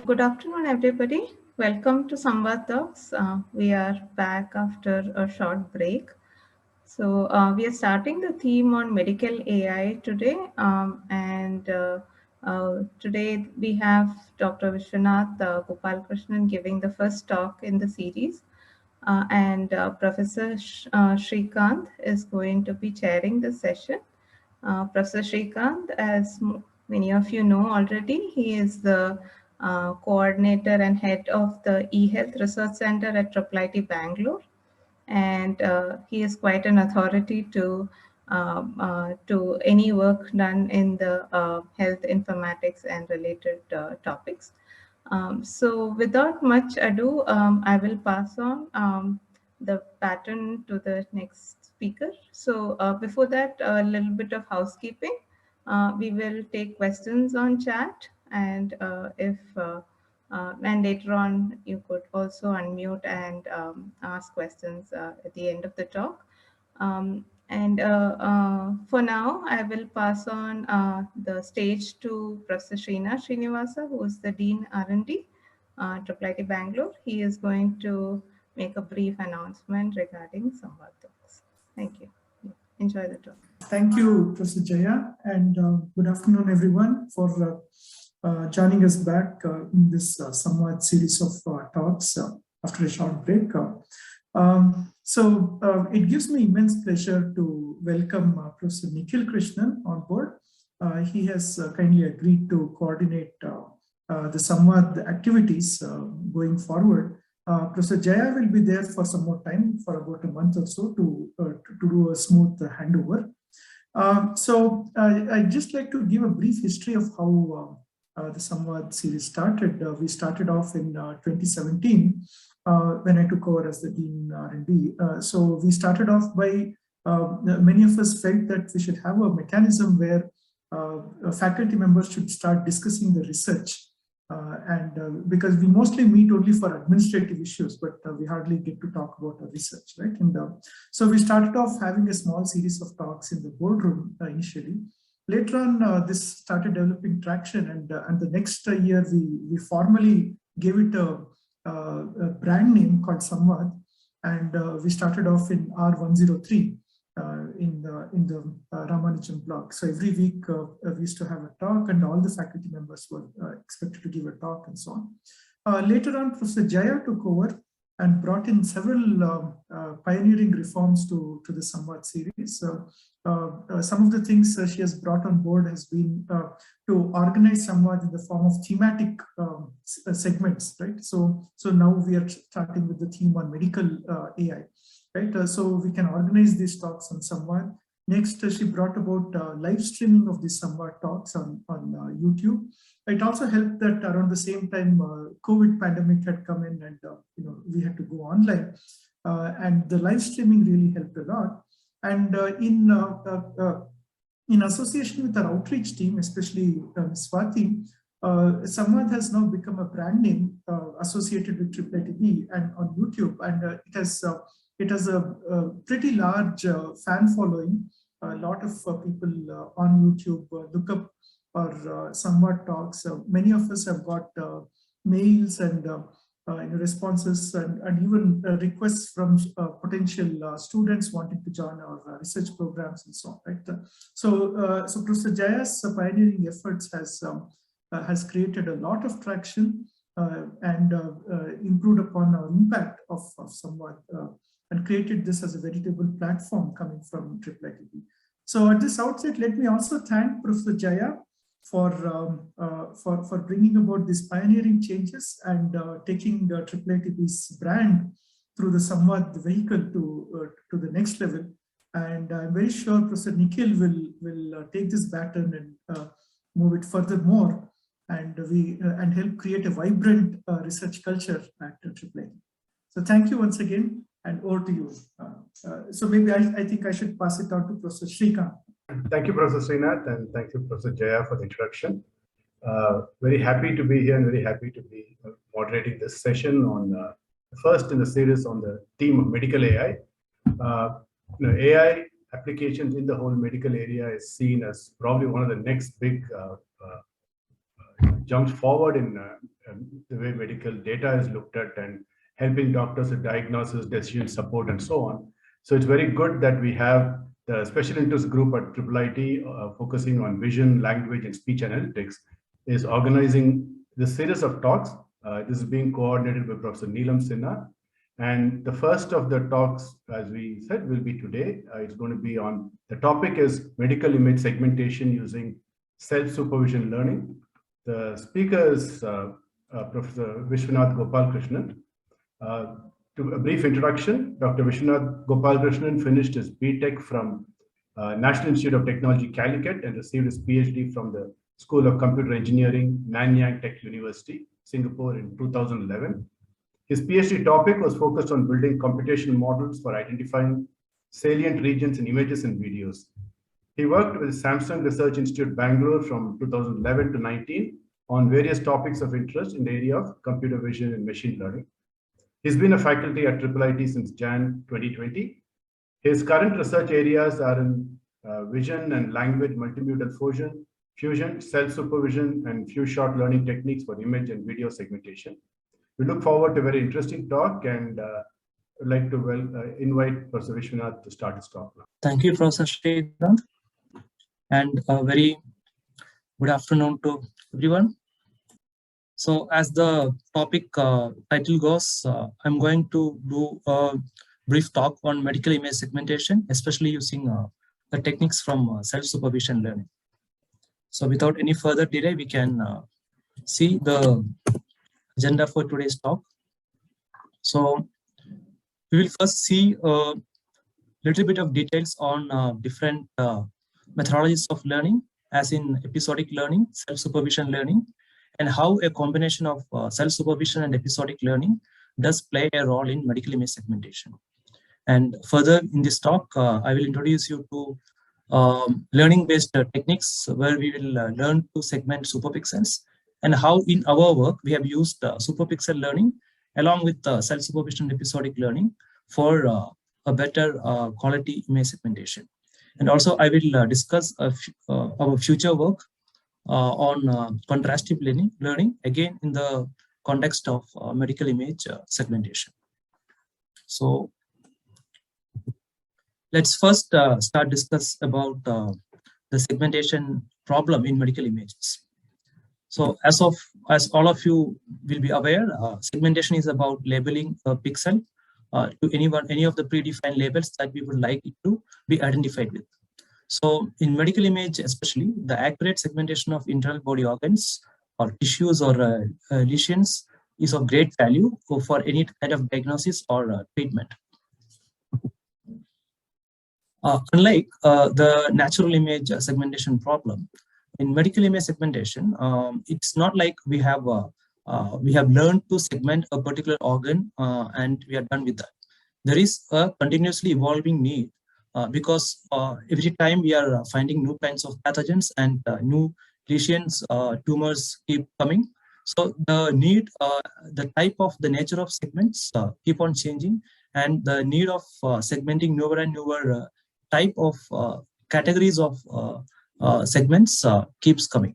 Good afternoon, everybody. Welcome to Samvaad-Talks. We are back after a short break. So we are starting the theme on medical AI today. Today we have Dr. Viswanath Gopalakrishnan giving the first talk in the series. Professor Srikanth is going to be chairing the session. Professor Srikanth, as many of you know already, he is the coordinator and head of the eHealth Research Center at IIIT Bangalore. And he is quite an authority to any work done in the health informatics and related topics. So without much ado, I will pass on the baton to the next speaker. So before that, a little bit of housekeeping. We will take questions on chat, and and later on, you could also unmute and ask questions at the end of the talk. For now, I will pass on the stage to Professor Srinivasa, who is the Dean R&D at IIIT Bangalore. He is going to make a brief announcement regarding Samvaad-Talks. Thank you. Enjoy the talk. Thank you, Professor Jaya, and good afternoon, everyone, for joining us back in this Samvad series of talks after a short break. It gives me immense pleasure to welcome Professor Nikhil Krishnan on board. He has kindly agreed to coordinate the Samvad activities going forward. Professor Jaya will be there for some more time, for about a month or so, to do a smooth handover. I'd just like to give a brief history of how the Samvad series started. We started off in 2017 when I took over as the Dean R&D. So we started off by, many of us felt that we should have a mechanism where faculty members should start discussing the research. Because we mostly meet only for administrative issues, but we hardly get to talk about our research, right? So we started off having a small series of talks in the boardroom initially. Later on, this started developing traction, and the next year we formally gave it a brand name called Samvad, and we started off in R103 in the Ramanujam blog. So every week we used to have a talk, and all the faculty members were expected to give a talk and so on. Later on, Professor Jaya took over and brought in several pioneering reforms to the Samvad series. Some of the things she has brought on board has been to organize Samvad in the form of thematic segments, right? So now we are starting with the theme on medical AI. Right, so we can organize these talks on Samvad. Next, she brought about live streaming of these Samvad talks on YouTube. It also helped that around the same time, COVID pandemic had come in, and we had to go online, and the live streaming really helped a lot. And in association with our outreach team, especially Swati, Samvad has now become a brand name associated with IIITB and on YouTube, and it has a pretty large fan following. A lot of people on YouTube look up our Samvad talks. Many of us have got mails and responses and even requests from potential students wanting to join our research programs and so on. Right? So Professor Jaya's pioneering efforts has created a lot of traction and improved upon our impact of Samvad. And created this as a veritable platform coming from IIITB. So at this outset, let me also thank Professor Jaya for bringing about these pioneering changes and taking IIITB's brand through the Samvad vehicle to the next level. And I'm very sure Professor Nikhil will take this baton and move it furthermore, and help create a vibrant research culture at IIITB. So thank you once again. And over to you. So maybe I think I should pass it on to Professor Srikanth. Thank you, Professor Srinath, and thank you, Professor Jaya, for the introduction. Very happy to be here and very happy to be moderating this session on first in the series on the theme of medical AI. AI applications in the whole medical area is seen as probably one of the next big jumps forward in the way medical data is looked at and helping doctors with diagnosis, decision support, and so on. So it's very good that we have the special interest group at IIIT focusing on vision, language, and speech analytics is organizing this series of talks. This is being coordinated by Professor Neelam Sinha. And the first of the talks, as we said, will be today. It's going to be on, the topic is medical image segmentation using self-supervision learning. The speaker is Professor Viswanath Gopalakrishnan. To a brief introduction, Dr. Viswanath Gopalakrishnan finished his B.Tech from National Institute of Technology, Calicut, and received his Ph.D. from the School of Computer Engineering, Nanyang Technological University, Singapore in 2011. His PhD topic was focused on building computational models for identifying salient regions in images and videos. He worked with Samsung Research Institute, Bangalore from 2011 to 19 on various topics of interest in the area of computer vision and machine learning. He's been a faculty at IIIT since Jan 2020. His current research areas are in vision and language multimodal fusion, self-supervision, and few short learning techniques for image and video segmentation. We look forward to a very interesting talk, and I'd like to invite Professor Vishwanath to start his talk now. Thank you, Professor Srikanth, and a very good afternoon to everyone. So as the topic title goes, I'm going to do a brief talk on medical image segmentation, especially using the techniques from self-supervision learning. So without any further delay, we can see the agenda for today's talk. So we will first see a little bit of details on different methodologies of learning, as in episodic learning, self-supervision learning, and how a combination of self-supervision and episodic learning does play a role in medical image segmentation. And further in this talk, I will introduce you to learning-based techniques where we will learn to segment superpixels, and how in our work we have used superpixel learning along with self-supervision episodic learning for a better quality image segmentation. And also I will discuss our future work on contrastive learning, again in the context of medical image segmentation. So let's first start discuss about the segmentation problem in medical images. So as all of you will be aware, segmentation is about labeling a pixel to any of the predefined labels that we would like it to be identified with. So in medical image especially, the accurate segmentation of internal body organs or tissues or lesions is of great value for any kind of diagnosis or treatment. Unlike the natural image segmentation problem, in medical image segmentation, it's not like we have learned to segment a particular organ and we are done with that. There is a continuously evolving need because every time we are finding new kinds of pathogens and new lesions, tumors keep coming. So the need, the type of the nature of segments keep on changing, and the need of segmenting newer and newer type of categories of segments keeps coming.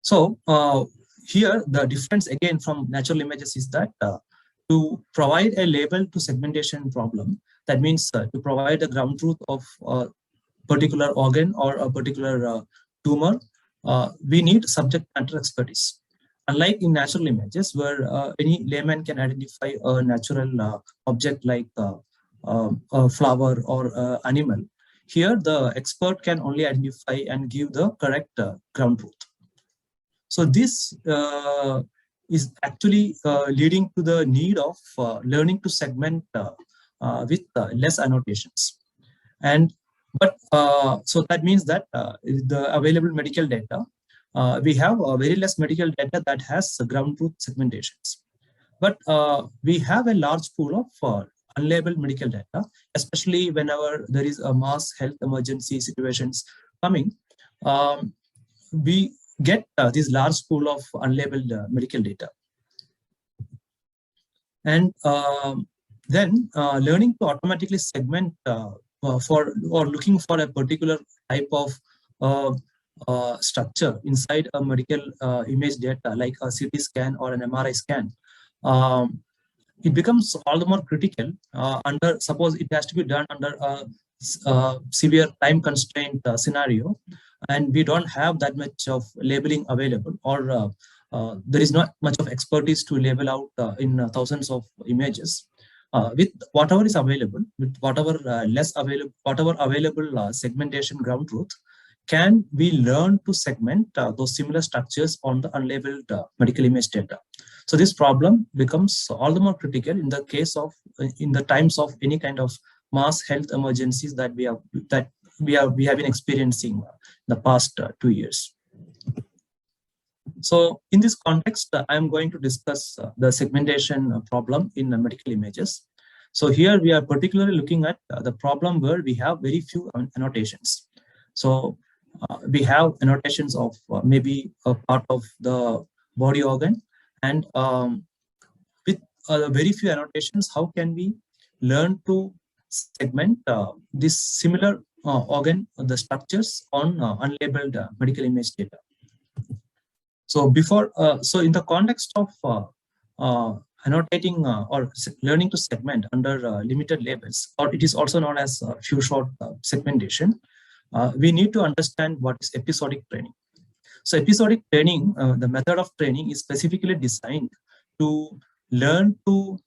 So here the difference again from natural images is that to provide a label to segmentation problem, that means to provide a ground truth of a particular organ or a particular tumor, we need subject matter expertise. Unlike in natural images, where any layman can identify a natural object like a flower or animal, here the expert can only identify and give the correct ground truth. So this is actually leading to the need of learning to segment with less annotations. So that means that the available medical data, we have very less medical data that has ground truth segmentations. But we have a large pool of unlabeled medical data, especially whenever there is a mass health emergency situations coming. We get this large pool of unlabeled medical data. And then learning to automatically segment for or looking for a particular type of structure inside a medical image data like a CT scan or an MRI scan, it becomes all the more critical under, suppose it has to be done under a severe time constraint scenario, and we don't have that much of labeling available, or there is not much of expertise to label out in thousands of images. With whatever is available, with whatever whatever available segmentation ground truth, can we learn to segment those similar structures on the unlabeled medical image data? So this problem becomes all the more critical in the case of, in the times of any kind of mass health emergencies that we have been experiencing in the past 2 years. So in this context, I am going to discuss the segmentation problem in medical images. So here we are particularly looking at the problem where we have very few annotations. So we have annotations of maybe a part of the body organ, and with very few annotations, how can we learn to segment this similar organ, the structures on unlabeled medical image data? So before, so in the context of annotating or learning to segment under limited labels, or it is also known as few shot segmentation, we need to understand what is episodic training. So episodic training, the method of training is specifically designed to learn to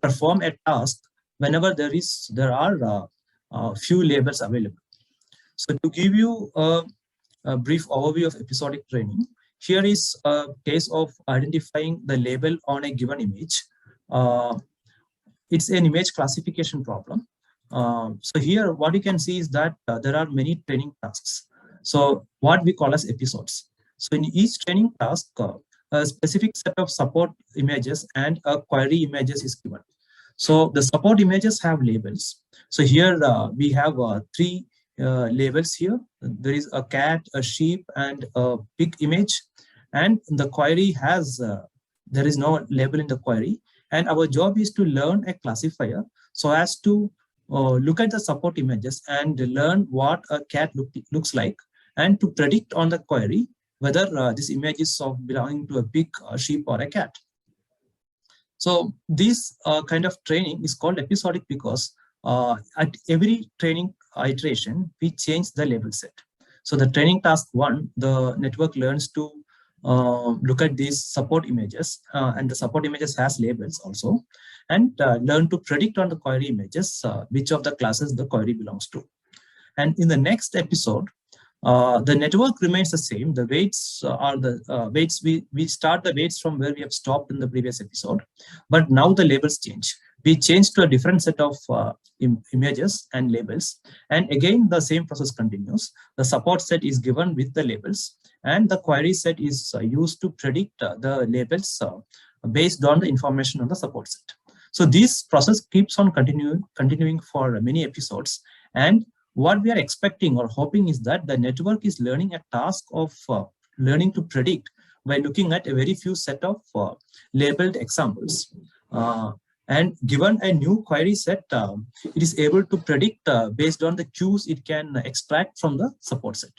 perform a task whenever there are few labels available. So to give you a brief overview of episodic training, here is a case of identifying the label on a given image. It's an image classification problem. So here what you can see is that there are many training tasks. So what we call as episodes. So in each training task, a specific set of support images and a query images is given. So the support images have labels. So here we have three labels here. There is a cat, a sheep, and a pig image. And the query has, there is no label in the query. And our job is to learn a classifier so as to look at the support images and learn what a cat looks like, and to predict on the query whether this image is of belonging to a pig, a sheep, or a cat. So this kind of training is called episodic because at every training iteration, we change the label set. So the training task 1, the network learns to look at these support images, and the support images has labels also, and learn to predict on the query images which of the classes the query belongs to. And in the next episode, the network remains the same. The weights are the weights. We start the weights from where we have stopped in the previous episode, but now the labels change. We change to a different set of images and labels, and again the same process continues. The support set is given with the labels, and the query set is used to predict the labels based on the information on the support set. So this process keeps on continuing for many episodes, and what we are expecting or hoping is that the network is learning a task of learning to predict by looking at a very few set of labeled examples. And given a new query set, it is able to predict based on the cues it can extract from the support set.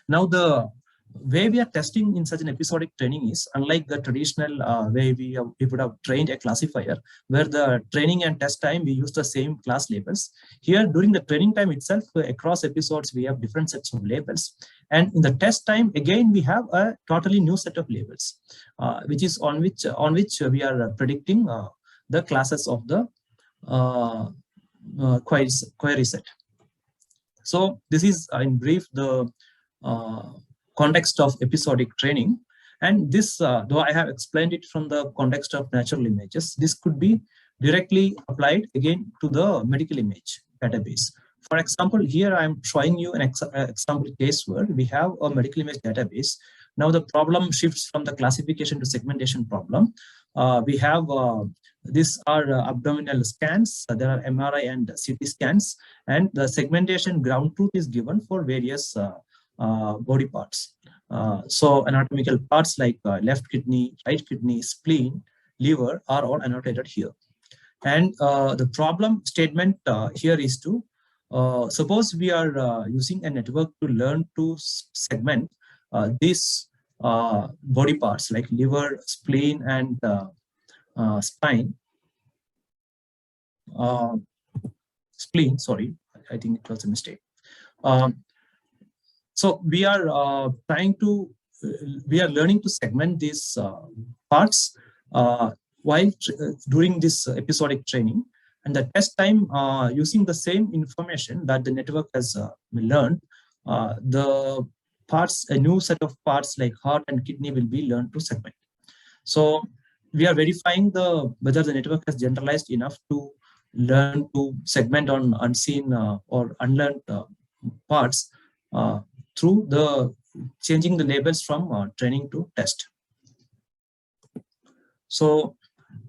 Now, the way we are testing in such an episodic training is unlike the traditional way we would have trained a classifier, where the training and test time we use the same class labels. Here, during the training time itself, across episodes we have different sets of labels, and in the test time again we have a totally new set of labels, which is on which we are predicting the classes of the query set. So this is in brief the context of episodic training, and this, though I have explained it from the context of natural images, this could be directly applied again to the medical image database. For example, here I am showing you an example case where we have a medical image database. Now the problem shifts from the classification to segmentation problem. We have these are abdominal scans, there are MRI and CT scans, and the segmentation ground truth is given for various body parts. So anatomical parts like left kidney, right kidney, spleen, liver are all annotated here. And the problem statement here is to suppose we are using a network to learn to segment these body parts like liver, spleen, and spine. Spleen, sorry, I think it was a mistake. So we are we are learning to segment these parts while during this episodic training. And the test time, using the same information that the network has learned, the parts, a new set of parts like heart and kidney will be learned to segment. So we are verifying whether the network has generalized enough to learn to segment on unseen or unlearned parts through changing the labels from training to test. So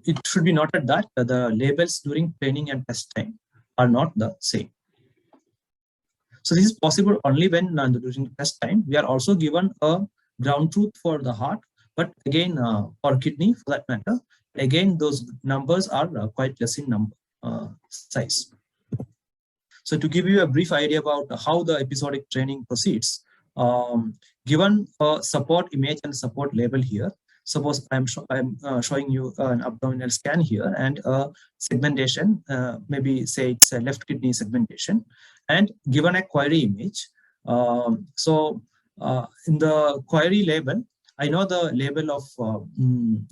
it should be noted that the labels during training and test time are not the same. So this is possible only when during test time we are also given a ground truth for the heart, but again or kidney for that matter. Again, those numbers are quite less in number size. So to give you a brief idea about how the episodic training proceeds, given a support image and support label here, suppose I'm showing you an abdominal scan here and a segmentation, maybe say it's a left kidney segmentation, and given a query image. So in the query label, I know the label of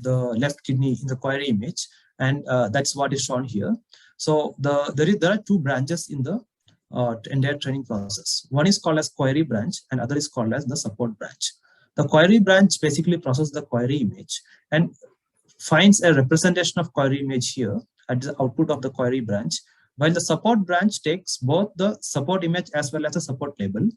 the left kidney in the query image, and that's what is shown here. So there are two branches in the entire training process. One is called as query branch and other is called as the support branch. The query branch basically processes the query image and finds a representation of query image here at the output of the query branch, while the support branch takes both the support image as well as a support label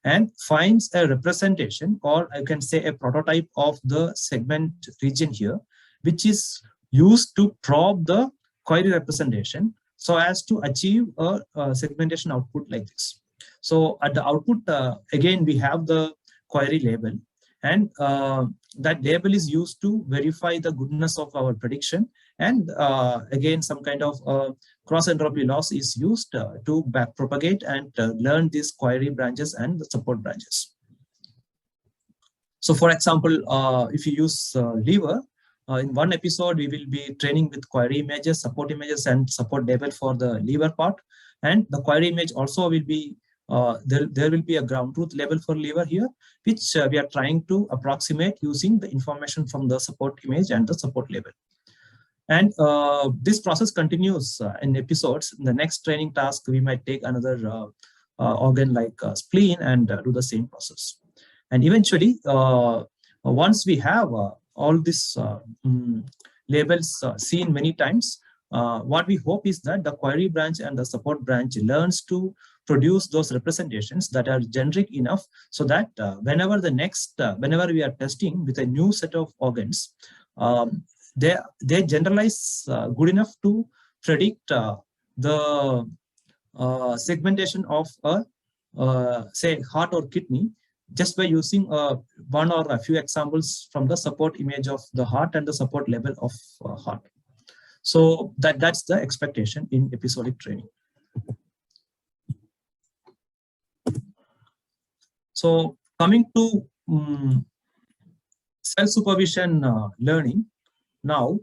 and finds a representation, or I can say a prototype of the segment region here, which is used to probe the query representation so as to achieve a segmentation output like this. So at the output, again, we have the query label, and that label is used to verify the goodness of our prediction. And again, some kind of cross entropy loss is used to back propagate and learn these query branches and the support branches. So for example, if you use liver, in one episode, we will be training with query images, support images, and support label for the liver part. And the query image also will be, there will be a ground truth label for liver here, which we are trying to approximate using the information from the support image and the support label. And this process continues in episodes. In the next training task, we might take another organ like spleen and do the same process. And eventually, once we have all these labels seen many times, what we hope is that the query branch and the support branch learns to produce those representations that are generic enough so that whenever we are testing with a new set of organs, they generalize good enough to predict the segmentation of say heart or kidney just by using one or a few examples from the support image of the heart and the support label of heart. So that's the expectation in episodic training. So coming to self-supervision learning, now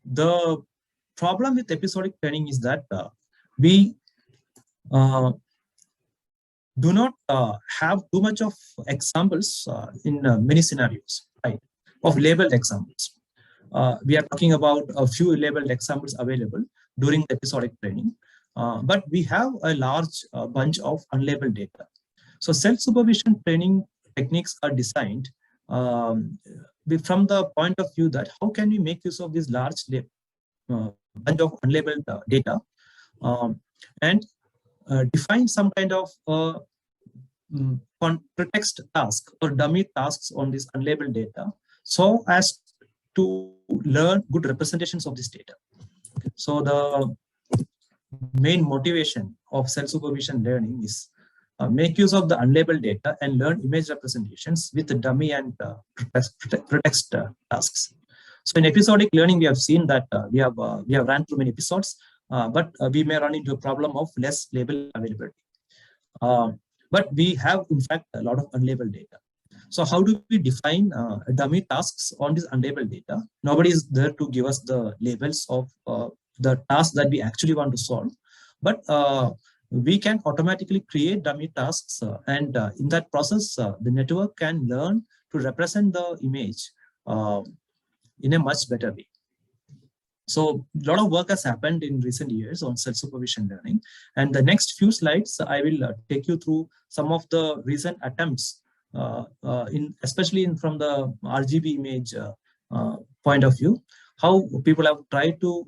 the problem with episodic training is that we do not have too much of examples in many scenarios, right, of labeled examples. We are talking about a few labeled examples available during the episodic training, but we have a large bunch of unlabeled data. So self-supervision training techniques are designed from the point of view that how can we make use of this large bunch of unlabeled data and define some kind of pretext task or dummy tasks on this unlabeled data so as to learn good representations of this data. So the main motivation of self-supervision learning is make use of the unlabeled data and learn image representations with the dummy and pretext tasks. So in episodic learning, we have seen that we have ran through many episodes. but we may run into a problem of less label availability. But we have, in fact, a lot of unlabeled data. So how do we define dummy tasks on this unlabeled data? Nobody is there to give us the labels of the tasks that we actually want to solve. But we can automatically create dummy tasks. And in that process, the network can learn to represent the image in a much better way. So a lot of work has happened in recent years on self-supervision learning. And the next few slides, I will take you through some of the recent attempts, especially from the RGB image point of view, how people have tried to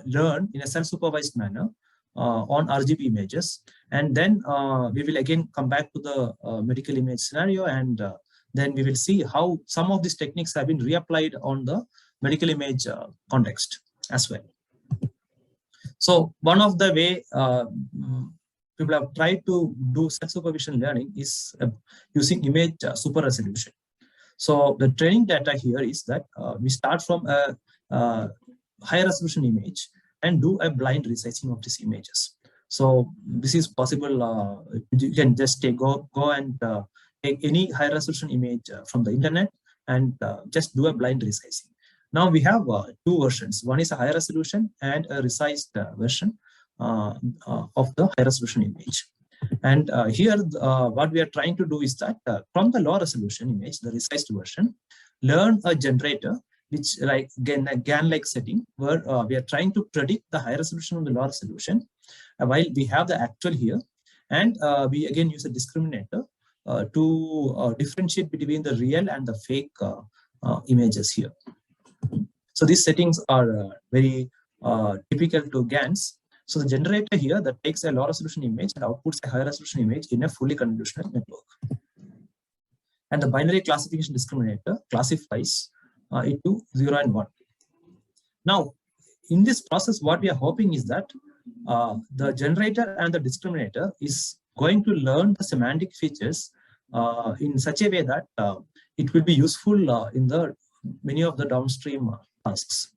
learn in a self-supervised manner on RGB images. And then we will again come back to the medical image scenario, and then we will see how some of these techniques have been reapplied on the medical image context as well. So one of the way people have tried to do self-supervision learning is using image super resolution. So the training data here is that we start from a high resolution image and do a blind resizing of these images. So this is possible. You can just go and take any high resolution image from the internet and just do a blind resizing. Now we have two versions. One is a high resolution and a resized version of the high resolution image. And here, what we are trying to do is that from the low resolution image, the resized version, learn a generator, which like again a GAN-like setting, where we are trying to predict the high resolution of the low resolution, while we have the actual here, and we again use a discriminator to differentiate between the real and the fake images here. So these settings are very typical to GANs. So the generator here that takes a low resolution image and outputs a high resolution image in a fully convolutional network. And the binary classification discriminator classifies into 0 and 1. Now, in this process, what we are hoping is that the generator and the discriminator is going to learn the semantic features in such a way that it will be useful in the many of the downstream tasks.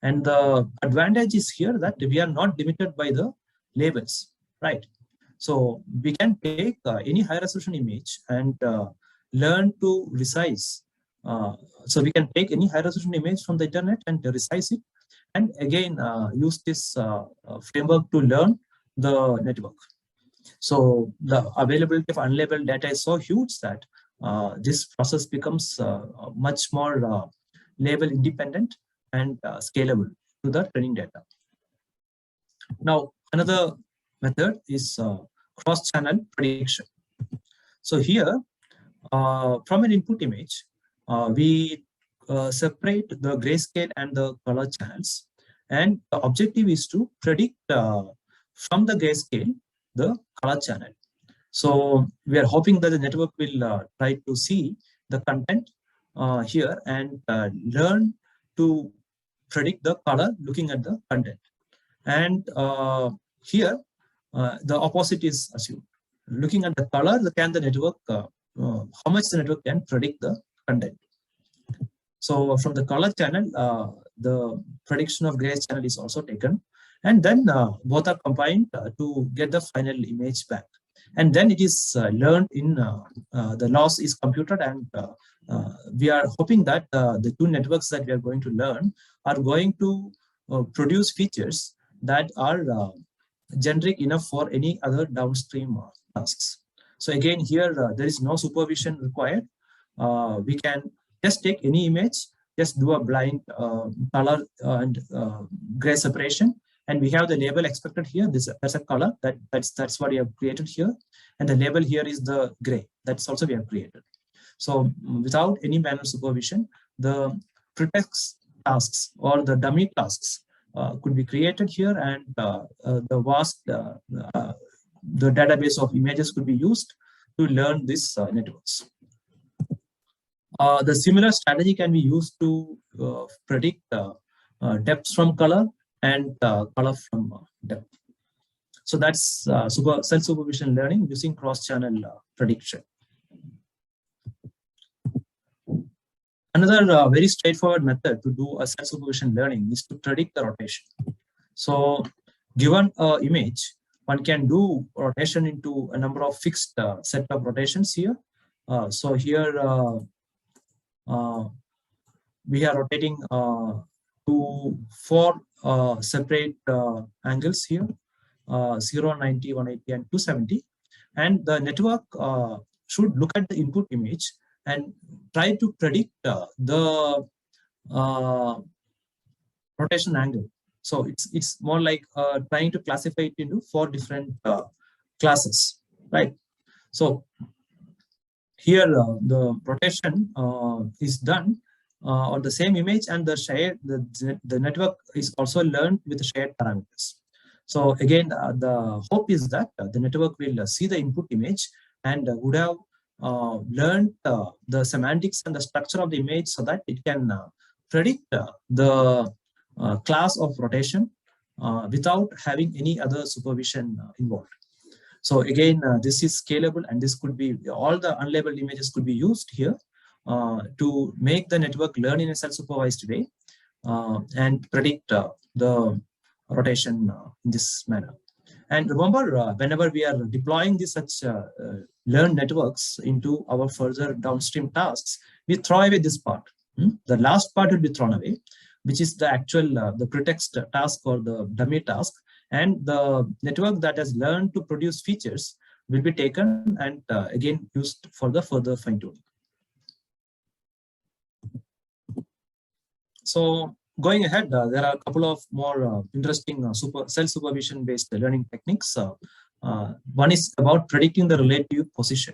And the advantage is here that we are not limited by the labels, right? So we can take any high resolution image and learn to resize. So we can take any high resolution image from the internet and resize it, and again use this framework to learn the network. So the availability of unlabeled data is so huge that this process becomes much more label independent and scalable to the training data. Now, another method is cross-channel prediction. So here, from an input image, we separate the grayscale and the color channels, and the objective is to predict from the grayscale the color channel. So we are hoping that the network will try to see the content here and learn to predict the color looking at the content. And here, the opposite is assumed. Looking at the color, can the network, how much the network can predict the content. So from the color channel, the prediction of gray channel is also taken. And then both are combined to get the final image back. And then it is learned in, the loss is computed, and we are hoping that the two networks that we are going to learn are going to produce features that are generic enough for any other downstream tasks. So again, here there is no supervision required. We can just take any image, just do a blind color and gray separation, and we have the label expected here. That's a color that's what we have created here, and the label here is the gray. That's also we have created. So without any manual supervision, the pretext tasks or the dummy tasks could be created here, and the vast the database of images could be used to learn these networks. The similar strategy can be used to predict depth from color and color from depth. So that's self-supervision learning using cross-channel prediction. Another very straightforward method to do a self-supervision learning is to predict the rotation. So given an image, one can do rotation into a number of fixed set of rotations here. So here we are rotating to 4 separate angles here, 0, 90, 180, and 270. And the network should look at the input image and try to predict the rotation angle. So it's more like trying to classify it into 4 different classes, right? So here the rotation is done on the same image, and the network is also learned with shared parameters. So again, the hope is that the network will see the input image and would have learned the semantics and the structure of the image so that it can predict the class of rotation without having any other supervision involved. So again, this is scalable, and this could be, all the unlabeled images could be used here to make the network learn in a self-supervised way and predict the rotation in this manner. And remember, whenever we are deploying these such learned networks into our further downstream tasks, we throw away this part. The last part will be thrown away, which is the actual the pretext task or the dummy task, and the network that has learned to produce features will be taken and again used for the further fine-tuning. So going ahead, there are a couple of more interesting self-supervision based learning techniques. One is about predicting the relative position.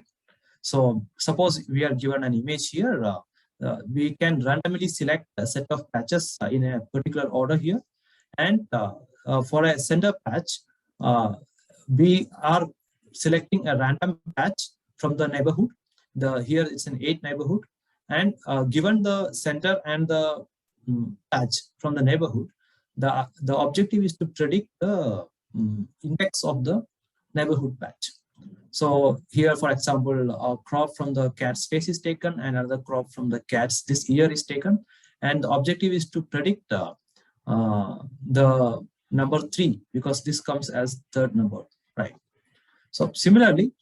So suppose we are given an image here, we can randomly select a set of patches in a particular order here, and for a center patch, we are selecting a random patch from the neighborhood. Here it's an 8 neighborhood, and given the center and the patch from the neighborhood, the objective is to predict the index of the neighborhood patch. So here, for example, a crop from the cat's face is taken, and another crop from the cat's this ear is taken, and the objective is to predict the number 3, because this comes as third number, right? So similarly,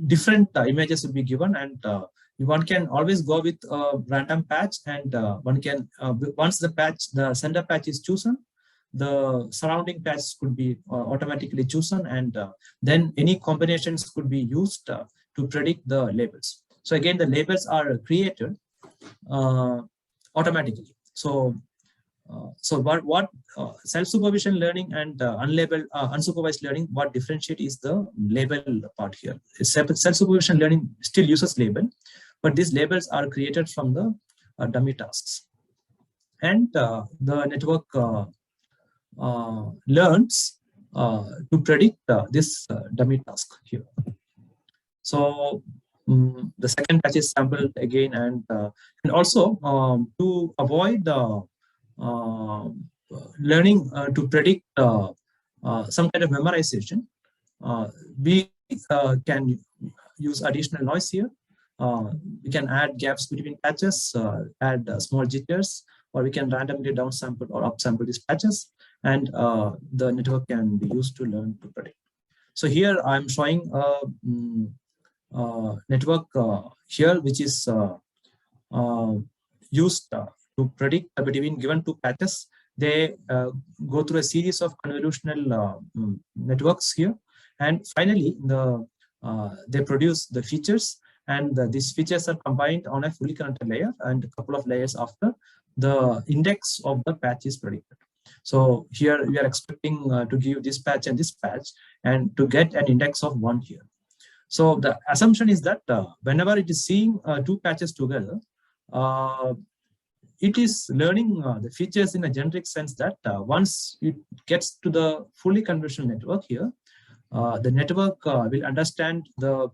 different images will be given, and one can always go with a random patch, and one can once the center patch is chosen, the surrounding patches could be automatically chosen, and then any combinations could be used to predict the labels. So again, the labels are created automatically. So what self-supervision learning and unlabeled unsupervised learning, what differentiate is the label part here. Self-supervision learning still uses label, but these labels are created from the dummy tasks, and the network learns to predict this dummy task here. So the second patch is sampled again, and also to avoid learning to predict some kind of memorization, we can use additional noise here. We can add gaps between patches, add small jitters, or we can randomly downsample or upsample these patches, and the network can be used to learn to predict. So here I'm showing a network here, which is used to predict between given 2 patches. They go through a series of convolutional networks here, and finally they produce the features, and these features are combined on a fully connected layer, and a couple of layers after the index of the patch is predicted. So here we are expecting to give this patch and this patch, and to get an index of 1 here. So the assumption is that whenever it is seeing 2 patches together, it is learning the features in a generic sense that once it gets to the fully convolutional network here, the network will understand the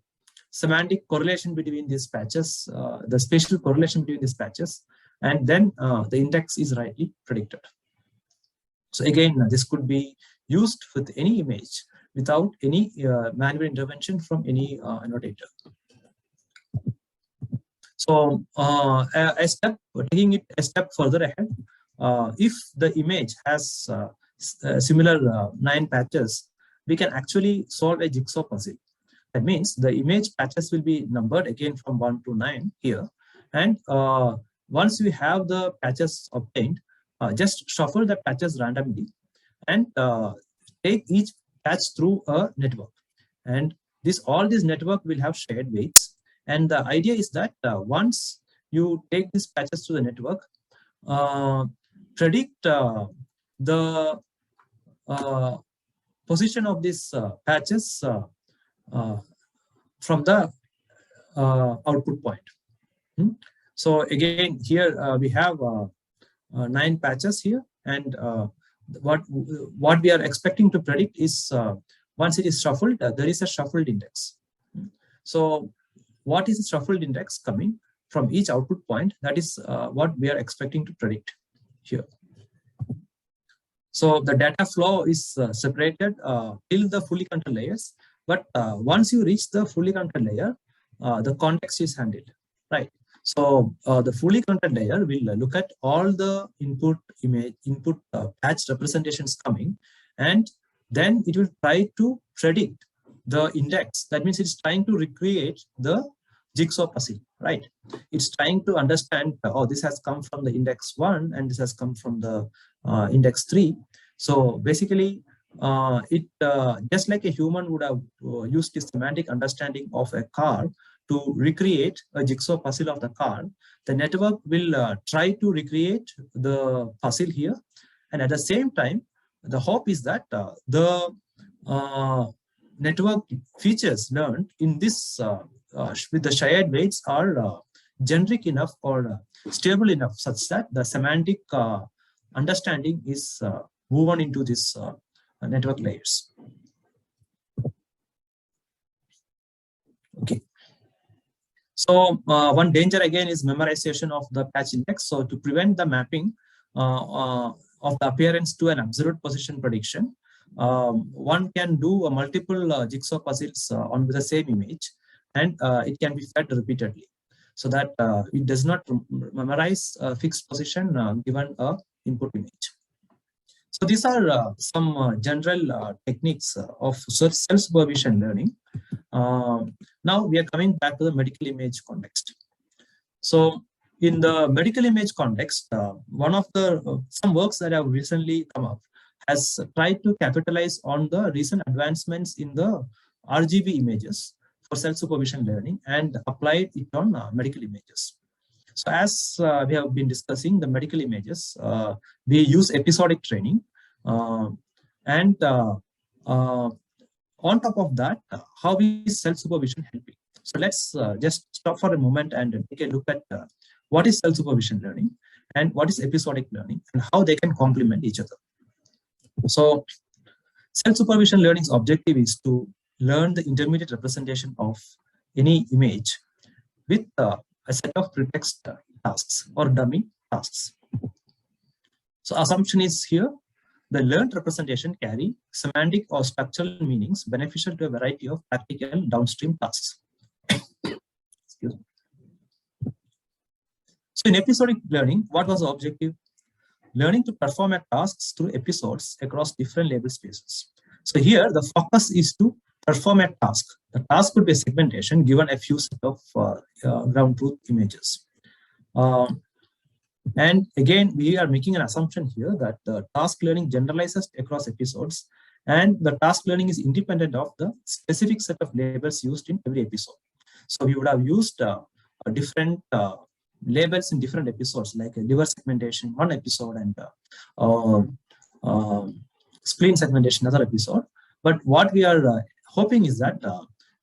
semantic correlation between these patches, the spatial correlation between these patches, and then the index is rightly predicted. So again, this could be used with any image without any manual intervention from any annotator. So taking it a step further ahead, if the image has similar 9 patches, we can actually solve a jigsaw puzzle. That means the image patches will be numbered again from 1 to 9 here. And once we have the patches obtained, just shuffle the patches randomly and take each patch through a network. And all this network will have shared weights. And the idea is that once you take these patches to the network, predict the position of these patches from the output point. So again, here we have 9 patches here, and what we are expecting to predict is once it is shuffled, there is a shuffled index. So what is the shuffled index coming from each output point? That is what we are expecting to predict here. So the data flow is separated till the fully controlled layers. But once you reach the fully controlled layer, the context is handled, right? So the fully controlled layer will look at all the input patch representations coming, and then it will try to predict the index. That means it's trying to recreate the jigsaw puzzle, right? It's trying to understand, oh, this has come from the index 1 and this has come from the index 3. So basically, just like a human would have used the semantic understanding of a car to recreate a jigsaw puzzle of the car, the network will try to recreate the puzzle here. And at the same time, the hope is that the network features learned in this with the shared weights are generic enough or stable enough such that the semantic understanding is woven into this network layers. Okay. So one danger again is memorization of the patch index. So to prevent the mapping of the appearance to an absolute position prediction, one can do multiple jigsaw puzzles on the same image, and it can be fed repeatedly so that it does not memorize a fixed position given a input image. So these are some general techniques of self-supervision learning. Now we are coming back to the medical image context. So in the medical image context, one of the some works that have recently come up has tried to capitalize on the recent advancements in the RGB images for self-supervision learning and applied it on medical images. So as we have been discussing the medical images, we use episodic training, and on top of that, how is self-supervision helping? So let's just stop for a moment and take a look at what is self-supervision learning and what is episodic learning and how they can complement each other. So self-supervision learning's objective is to learn the intermediate representation of any image with a set of pretext tasks or dummy tasks. So assumption is here, the learned representation carry semantic or structural meanings beneficial to a variety of practical downstream tasks. Excuse me. So in episodic learning, what was the objective? Learning to perform a tasks through episodes across different label spaces. So here the focus is to perform a task. The task could be a segmentation given a few set of ground truth images. And again, we are making an assumption here that the task learning generalizes across episodes, and the task learning is independent of the specific set of labels used in every episode. So we would have used different labels in different episodes, like a liver segmentation, one episode, and spleen segmentation, another episode. But what we are hoping is that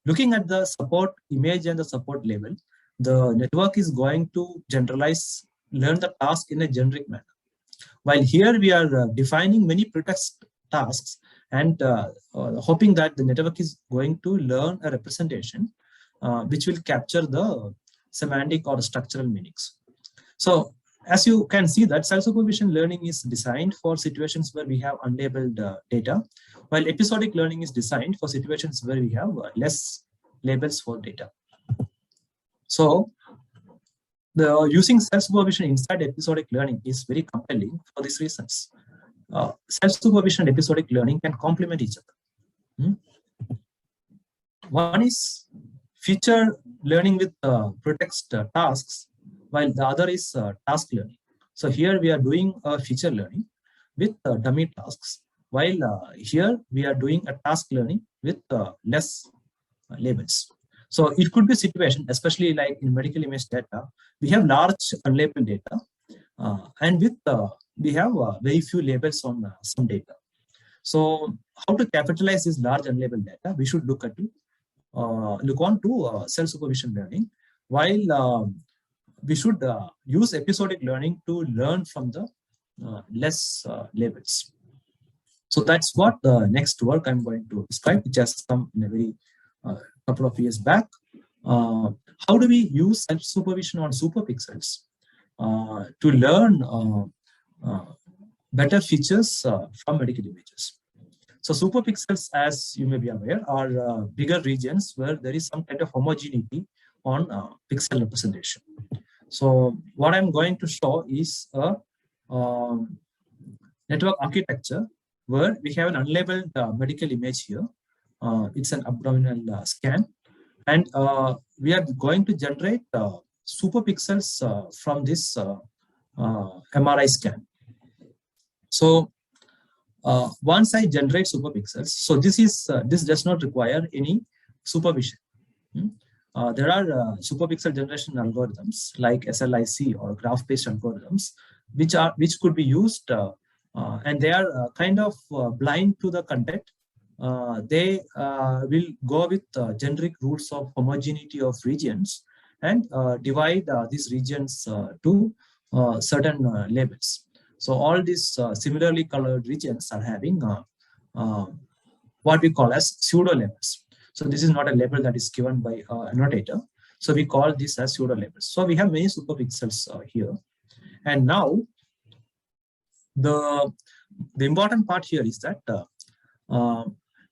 looking at the support image and the support label, the network is going to generalize, learn the task in a generic manner. While here we are defining many pretext tasks and hoping that the network is going to learn a representation which will capture the semantic or structural meanings. So as you can see that self-supervision learning is designed for situations where we have unlabeled data, while episodic learning is designed for situations where we have less labels for data. So using self-supervision inside episodic learning is very compelling for these reasons. self-supervision and episodic learning can complement each other. One is feature learning with pretext tasks, while the other is task learning. So here we are doing a feature learning with dummy tasks, while here we are doing a task learning with less labels. So it could be a situation, especially like in medical image data, we have large unlabeled data, and with we have very few labels on some data. So how to capitalize this large unlabeled data? We should look on to self-supervision learning, while we should use episodic learning to learn from the less labels. So that's what the next work I'm going to describe, which has come in a very couple of years back. How do we use self-supervision on superpixels to learn better features from medical images? So superpixels, as you may be aware, are bigger regions where there is some kind of homogeneity on pixel representation. So what I'm going to show is a network architecture where we have an unlabeled medical image here. It's an abdominal scan, and we are going to generate superpixels from this MRI scan. So once I generate superpixels, so this does not require any supervision. There are superpixel generation algorithms like SLIC or graph-based algorithms, which could be used, and they are kind of blind to the content. They will go with generic rules of homogeneity of regions and divide these regions to certain labels. So all these similarly colored regions are having what we call as pseudo-labels. So this is not a label that is given by annotator. So we call this as pseudo-labels. So we have many superpixels here. And now the important part here is that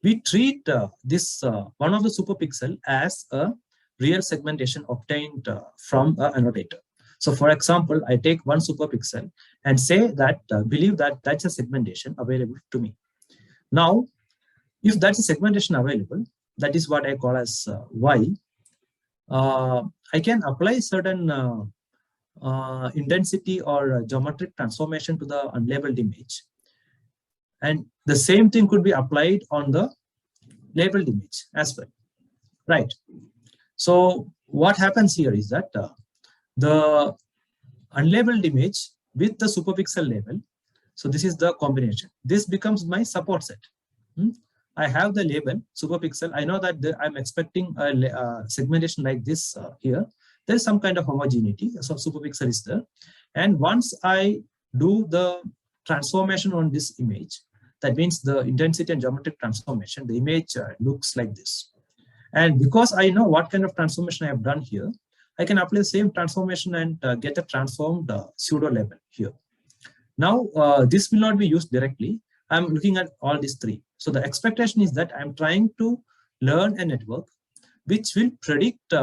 we treat this one of the superpixel as a real segmentation obtained from an annotator. So for example, I take one superpixel and say that believe that that's a segmentation available to me. Now, if that's a segmentation available, that is what I call as Y. I can apply certain intensity or geometric transformation to the unlabeled image. And the same thing could be applied on the labeled image as well, right? So what happens here is that the unlabeled image with the superpixel label, so this is the combination. This becomes my support set. I have the label superpixel. I know that I'm expecting a segmentation like this here. There is some kind of homogeneity, so superpixel is there. And once I do the transformation on this image, that means the intensity and geometric transformation, the image looks like this. And because I know what kind of transformation I have done here, I can apply the same transformation and get a transformed pseudo label here. Now, this will not be used directly. I'm looking at all these three. So the expectation is that I'm trying to learn a network which will predict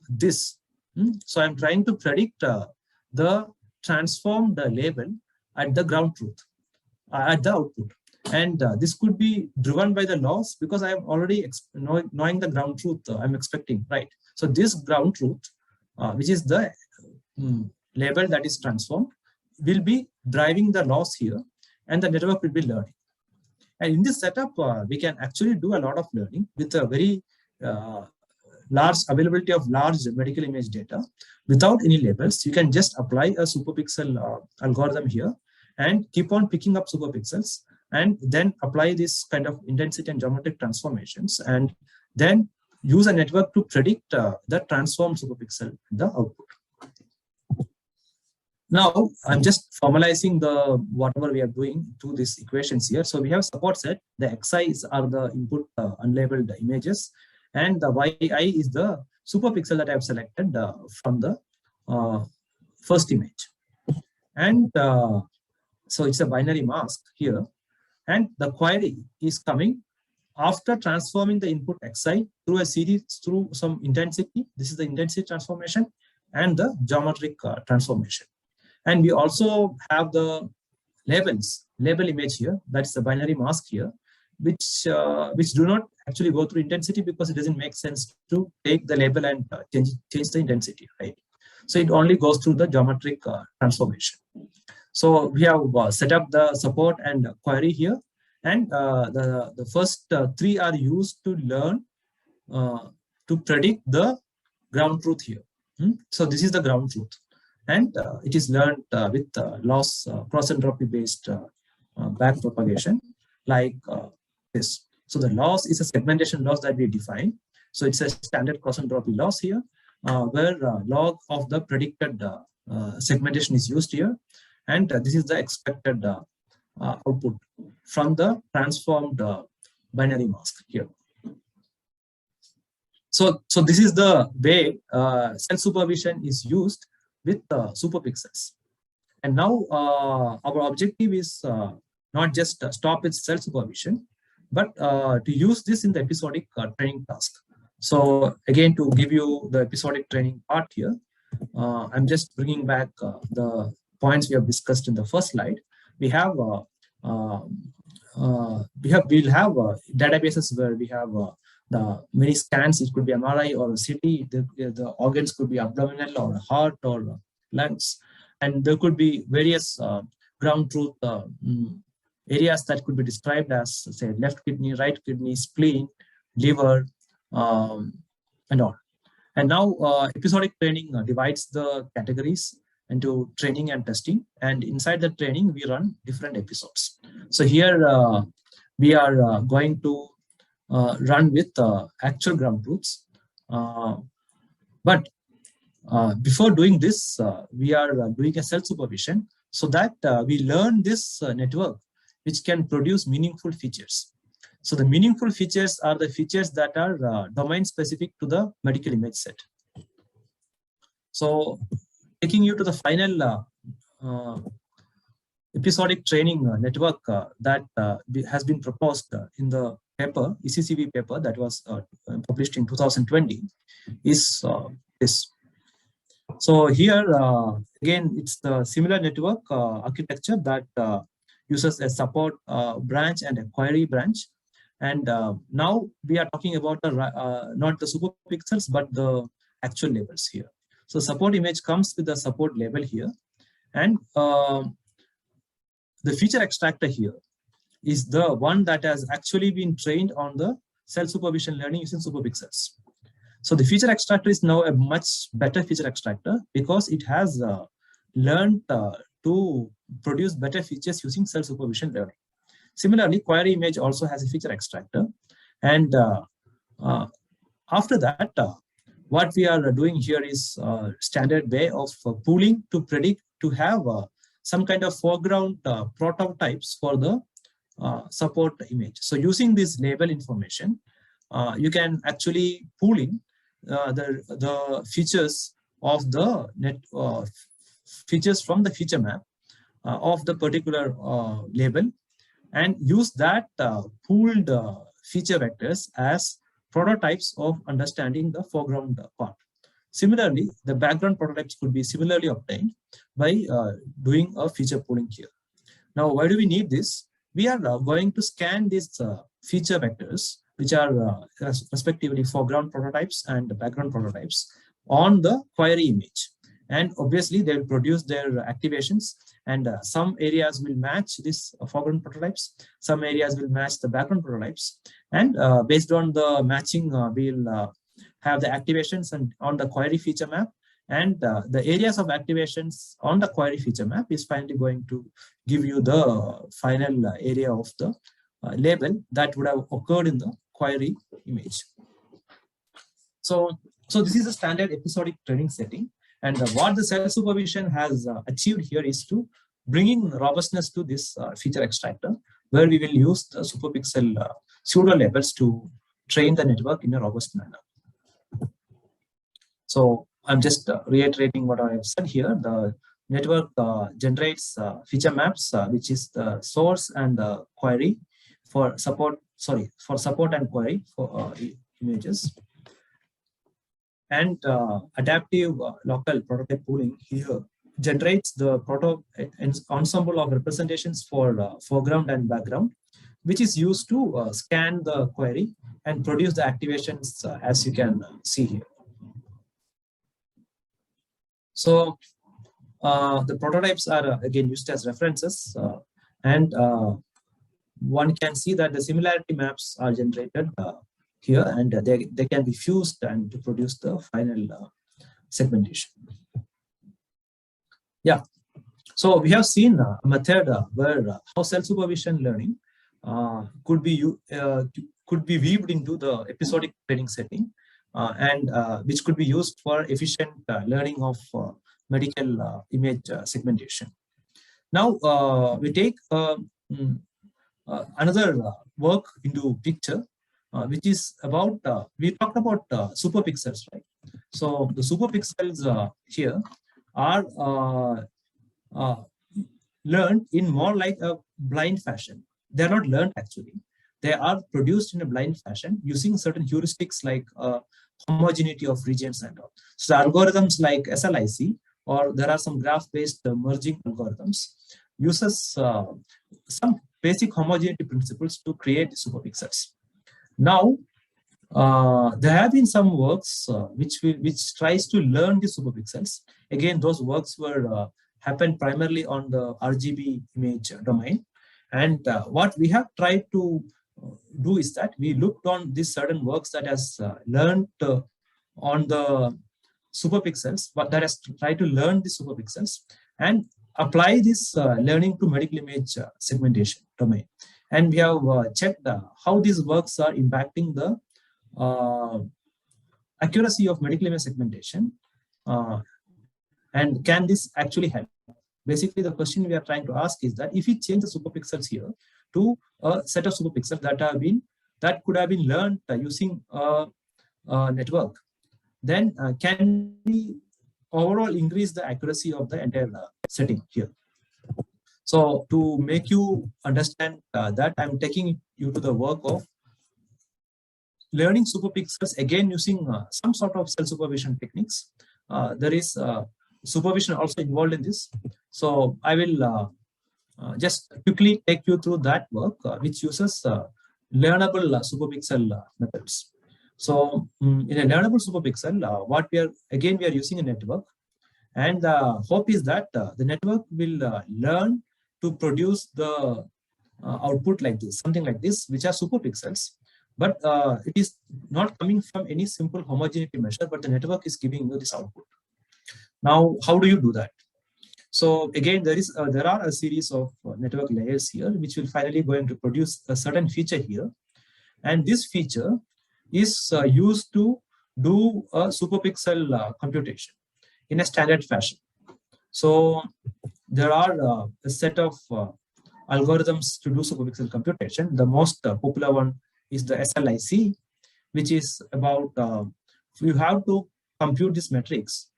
this. So I'm trying to predict the transformed label at the ground truth, at the output. And this could be driven by the laws because I am already knowing the ground truth I'm expecting, right? So this ground truth, which is the label that is transformed, will be driving the loss here, and the network will be learning. And in this setup, we can actually do a lot of learning with a very large availability of large medical image data without any labels. You can just apply a superpixel algorithm here and keep on picking up superpixels, and then apply this kind of intensity and geometric transformations, and then use a network to predict the transformed superpixel, the output. Now, I'm just formalizing the whatever we are doing to these equations here. So we have support set. The xi's are the input unlabeled images, and the yi is the superpixel that I have selected from the first image. And so it's a binary mask here. And the query is coming after transforming the input xi through a series, through some intensity. This is the intensity transformation and the geometric transformation. And we also have the label image here, that's the binary mask here, which do not actually go through intensity because it doesn't make sense to take the label and change the intensity, right? So it only goes through the geometric transformation. So we have set up the support and query here, and the first three are used to learn to predict the ground truth here. So this is the ground truth, and it is learned with loss cross entropy based back propagation like this. So the loss is a segmentation loss that we define. So it's a standard cross entropy loss here, where log of the predicted segmentation is used here, and this is the expected output from the transformed binary mask here. So this is the way self-supervision is used with superpixels. And now our objective is not just stop with self-supervision, but to use this in the episodic training task. So again, to give you the episodic training part here, I'm just bringing back the points we have discussed in the first slide. We'll have databases where we have the many scans. It could be MRI or a CT. The organs could be abdominal or heart or lungs, and there could be various ground truth areas that could be described as, say, left kidney, right kidney, spleen, liver, and all. And now episodic training divides the categories into training and testing, and inside the training we run different episodes. So here we are going to run with actual ground truths, but before doing this, we are doing a self-supervision so that we learn this network which can produce meaningful features. So the meaningful features are the features that are domain specific to the medical image set. So taking you to the final episodic training network that has been proposed in the paper, ECCV paper that was published in 2020 is this. So here again, it's the similar network architecture that uses a support branch and a query branch. And now we are talking about not the superpixels, but the actual labels here. So support image comes with the support label here. And the feature extractor here is the one that has actually been trained on the self-supervision learning using superpixels. So the feature extractor is now a much better feature extractor because it has learned to produce better features using self-supervision learning. Similarly, query image also has a feature extractor. And after that, what we are doing here is standard way of pooling to predict, to have some kind of foreground prototypes for the support image. So using this label information, you can actually pooling the features of the features from the feature map of the particular label, and use that pooled feature vectors as prototypes of understanding the foreground part. Similarly, the background prototypes could be similarly obtained by doing a feature pooling here. Now, why do we need this? We are going to scan these feature vectors, which are respectively foreground prototypes and background prototypes, on the query image. And obviously, they will produce their activations, and some areas will match these foreground prototypes, some areas will match the background prototypes, and based on the matching, we'll have the activations and on the query feature map, and the areas of activations on the query feature map is finally going to give you the final area of the label that would have occurred in the query image. So this is a standard episodic training setting. And what the self-supervision has achieved here is to bring in robustness to this feature extractor, where we will use the superpixel pseudo labels to train the network in a robust manner. So I'm just reiterating what I have said here. The network generates feature maps, which is the source and the query for support. Sorry, for support and query for images. And adaptive local prototype pooling here generates the ensemble of representations for foreground and background, which is used to scan the query and produce the activations as you can see here. So the prototypes are again used as references, and one can see that the similarity maps are generated here, and they can be fused and to produce the final segmentation. Yeah, so we have seen a method where how self-supervision learning could be weaved into the episodic training setting, and which could be used for efficient learning of medical image segmentation. Now we take another work into picture, which is about, we talked about superpixels, right? So the superpixels here are learned in more like a blind fashion. They are not learned actually. They are produced in a blind fashion using certain heuristics like homogeneity of regions and all. So algorithms like SLIC, or there are some graph-based merging algorithms, uses some basic homogeneity principles to create superpixels. Now, there have been some works which tries to learn the superpixels. Again, those works were happened primarily on the RGB image domain. And what we have tried to do is that we looked on these certain works that has learned on the superpixels, but that has tried to learn the superpixels and apply this learning to medical image segmentation domain. And we have checked how these works are impacting the accuracy of medical image segmentation, and can this actually help? Basically, the question we are trying to ask is that if we change the superpixels here to a set of superpixels that could have been learned using a network, then can we overall increase the accuracy of the entire setting here? So to make you understand that, I'm taking you to the work of learning superpixels, again using some sort of self-supervision techniques. There is supervision also involved in this. So I will just quickly take you through that work, which uses learnable superpixel methods. So in a learnable superpixel, what we are using a network, and the hope is that the network will learn to produce the output like this, something like this, which are superpixels. But it is not coming from any simple homogeneity measure, but the network is giving you this output. Now, how do you do that? So again, there are a series of network layers here, which will finally going to produce a certain feature here. And this feature is used to do a superpixel computation in a standard fashion. So there are a set of algorithms to do superpixel computation. The most popular one is the SLIC, which is about, you have to compute this matrix,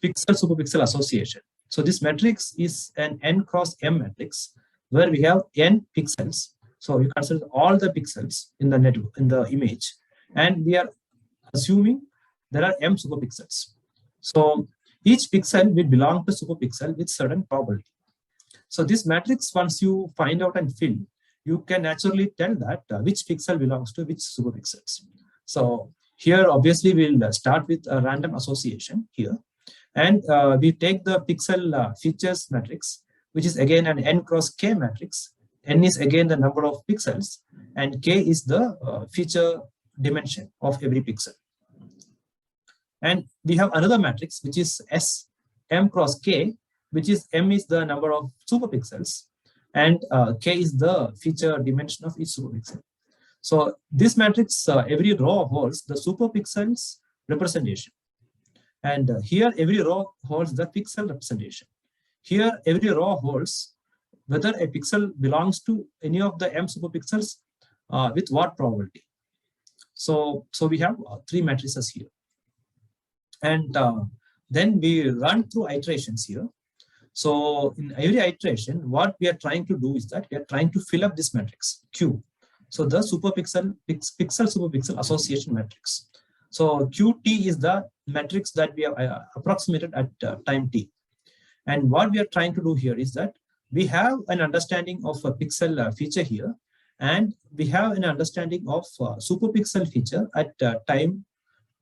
pixel superpixel association. So this matrix is an n cross m matrix where we have n pixels. So you consider all the pixels in the network, in the image, and we are assuming there are m superpixels. So each pixel will belong to superpixel with certain probability. So this matrix, once you find out and fill, you can naturally tell that which pixel belongs to which superpixels. So here, obviously, we'll start with a random association here. And we take the pixel features matrix, which is again an n cross k matrix. N is again the number of pixels, and k is the feature dimension of every pixel. And we have another matrix, which is S, m cross k, which is m is the number of superpixels, and k is the feature dimension of each superpixel. So this matrix, every row holds the superpixels representation. And here every row holds the pixel representation. Here every row holds whether a pixel belongs to any of the m superpixels with what probability. So we have three matrices here. And then we run through iterations here. So in every iteration, what we are trying to do is that we are trying to fill up this matrix Q. So the pixel superpixel association matrix. So QT is the matrix that we have approximated at time t. And what we are trying to do here is that we have an understanding of a pixel feature here, and we have an understanding of superpixel feature at time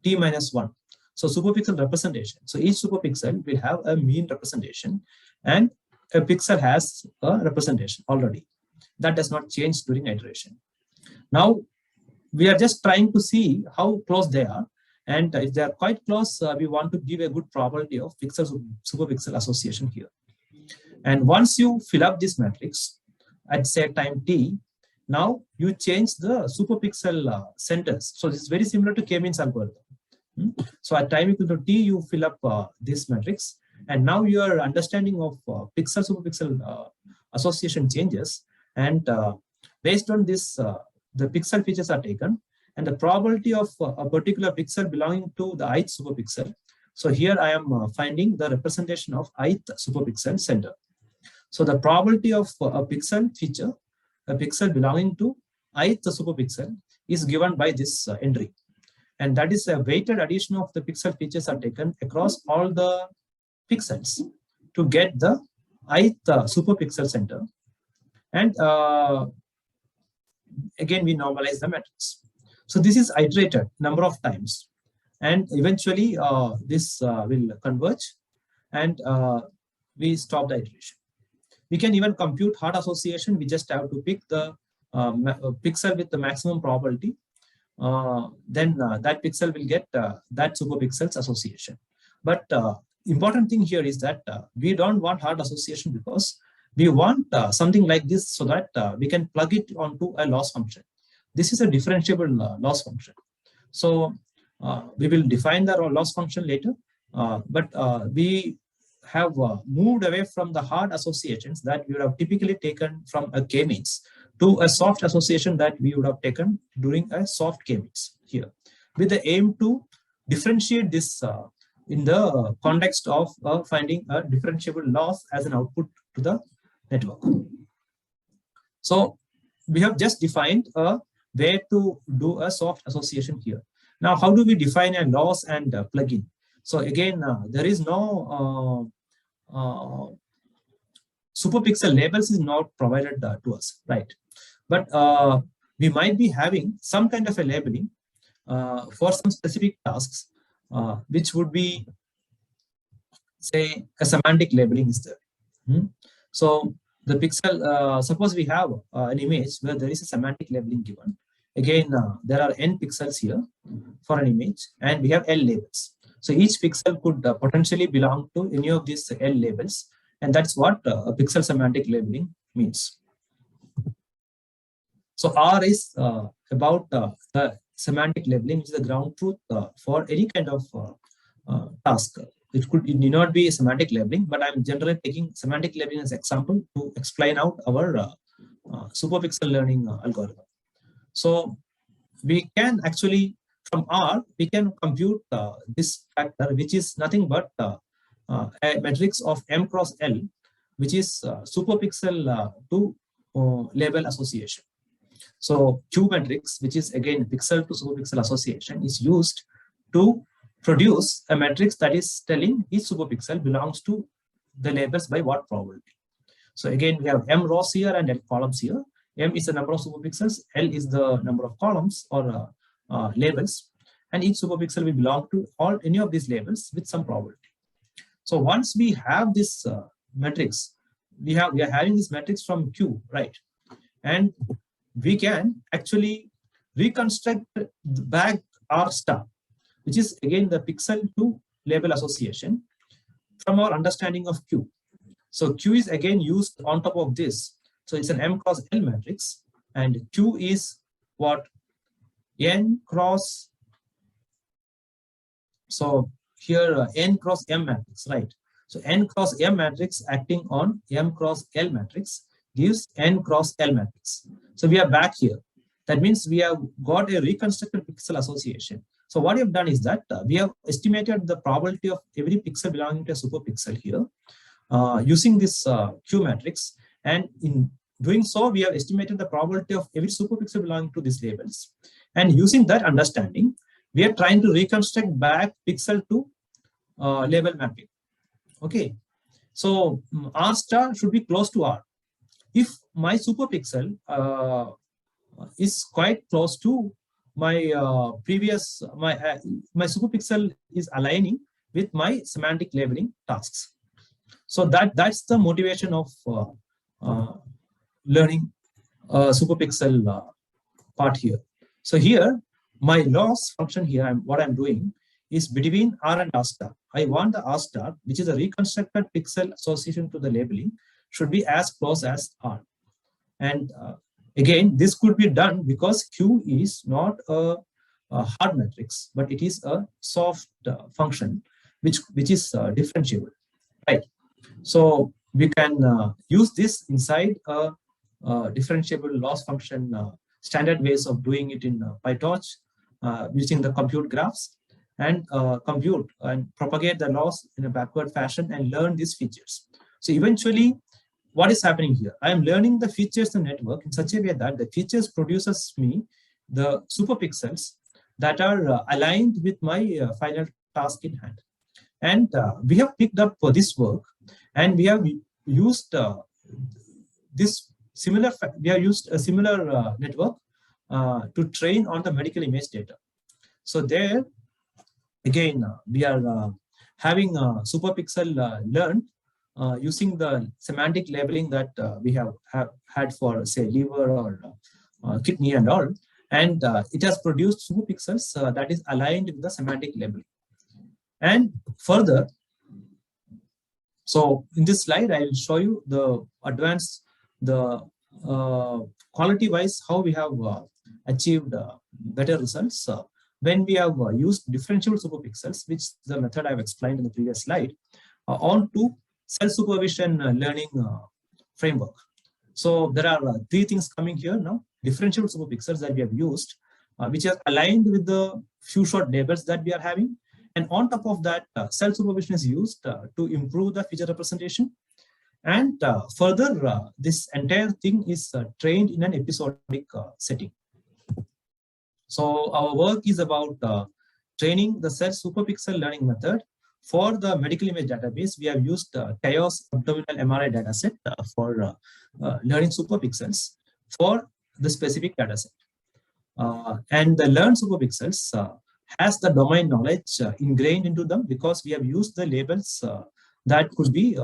t-1. So superpixel representation. So each superpixel will have a mean representation, and a pixel has a representation already. That does not change during iteration. Now, we are just trying to see how close they are. And if they are quite close, we want to give a good probability of pixel-superpixel association here. And once you fill up this matrix at say time t, now you change the superpixel centers. So this is very similar to K-means algorithm. So at time equal to t, you fill up this matrix, and now your understanding of pixel-superpixel association changes. And based on this, the pixel features are taken, and the probability of a particular pixel belonging to the ith superpixel. So here I am finding the representation of ith superpixel center. So the probability of a pixel feature, a pixel belonging to ith superpixel, is given by this entry. And that is a weighted addition of the pixel features are taken across all the pixels to get the ith superpixel center. And again, we normalize the matrix. So this is iterated number of times, and eventually this will converge, and we stop the iteration. We can even compute hard association. We just have to pick the pixel with the maximum probability. Then that pixel will get that superpixel's association. But important thing here is that we don't want hard association, because we want something like this so that we can plug it onto a loss function. This is a differentiable loss function. So we will define the loss function later, but we have moved away from the hard associations that we would have typically taken from a K-means to a soft association that we would have taken during a soft K-means here, with the aim to differentiate this in the context of finding a differentiable loss as an output to the network. So we have just defined a way to do a soft association here. Now, how do we define a loss and plugin? So again, there is no superpixel labels is not provided to us, right? But we might be having some kind of a labeling for some specific tasks, which would be, say, a semantic labeling is there. So the pixel, suppose we have an image where there is a semantic labeling given. Again, there are n pixels here for an image, and we have L labels. So each pixel could potentially belong to any of these L labels, and that's what a pixel semantic labeling means. So R is about the semantic labeling, which is the ground truth for any kind of task. It need not be a semantic labeling, but I'm generally taking semantic labeling as example to explain out our superpixel learning algorithm. So we can actually, from R, we can compute this factor, which is nothing but a matrix of M cross L, which is superpixel to label association. So Q matrix, which is again pixel to superpixel association, is used to produce a matrix that is telling each superpixel belongs to the labels by what probability. So again, we have M rows here and L columns here. M is the number of superpixels, L is the number of columns or labels, and each superpixel will belong to any of these labels with some probability. So once we have this matrix, we are having this matrix from Q, right? And we can actually reconstruct back R star, which is again the pixel to label association from our understanding of Q. So Q is again used on top of this. So it's an M cross L matrix, and Q is what? N cross. So here N cross M matrix, right? So N cross M matrix acting on M cross L matrix gives N cross L matrix. So we are back here. That means we have got a reconstructed pixel association. So what we have done is that we have estimated the probability of every pixel belonging to a superpixel here using this Q matrix. And in doing so, we have estimated the probability of every superpixel belonging to these labels. And using that understanding, we are trying to reconstruct back pixel to label mapping. Okay. So R star should be close to R. If my superpixel is quite close to my my superpixel is aligning with my semantic labeling tasks. So that's the motivation of learning superpixel part here. So here, my loss function here, what I'm doing is between R and R star. I want the R star, which is a reconstructed pixel association to the labeling, should be as close as R. And again, this could be done because Q is not a hard matrix, but it is a soft function, which is differentiable, right? So we can use this inside a differentiable loss function. Standard ways of doing it in PyTorch, using the compute graphs and compute and propagate the loss in a backward fashion and learn these features. So eventually, what is happening here? I am learning the features of the network in such a way that the features produces me the superpixels that are aligned with my final task in hand. And we have picked up for this work, and we have used a similar network to train on the medical image data. So there, again, we are having superpixel learned using the semantic labeling that we have had for, say, liver or kidney and all. And it has produced superpixels that is aligned with the semantic labeling. And further, so in this slide, I will show you the quality-wise how we have achieved better results when we have used differentiable superpixels, which is the method I've explained in the previous slide, onto self-supervision learning framework. So there are three things coming here now: differentiable superpixels that we have used, which are aligned with the few short labels that we are having. And on top of that, self-supervision is used to improve the feature representation. And further, this entire thing is trained in an episodic setting. So our work is about training the self-superpixel learning method. For the medical image database, we have used chaos abdominal MRI dataset for learning superpixels for the specific dataset. And the learned superpixels has the domain knowledge ingrained into them because we have used the labels that could be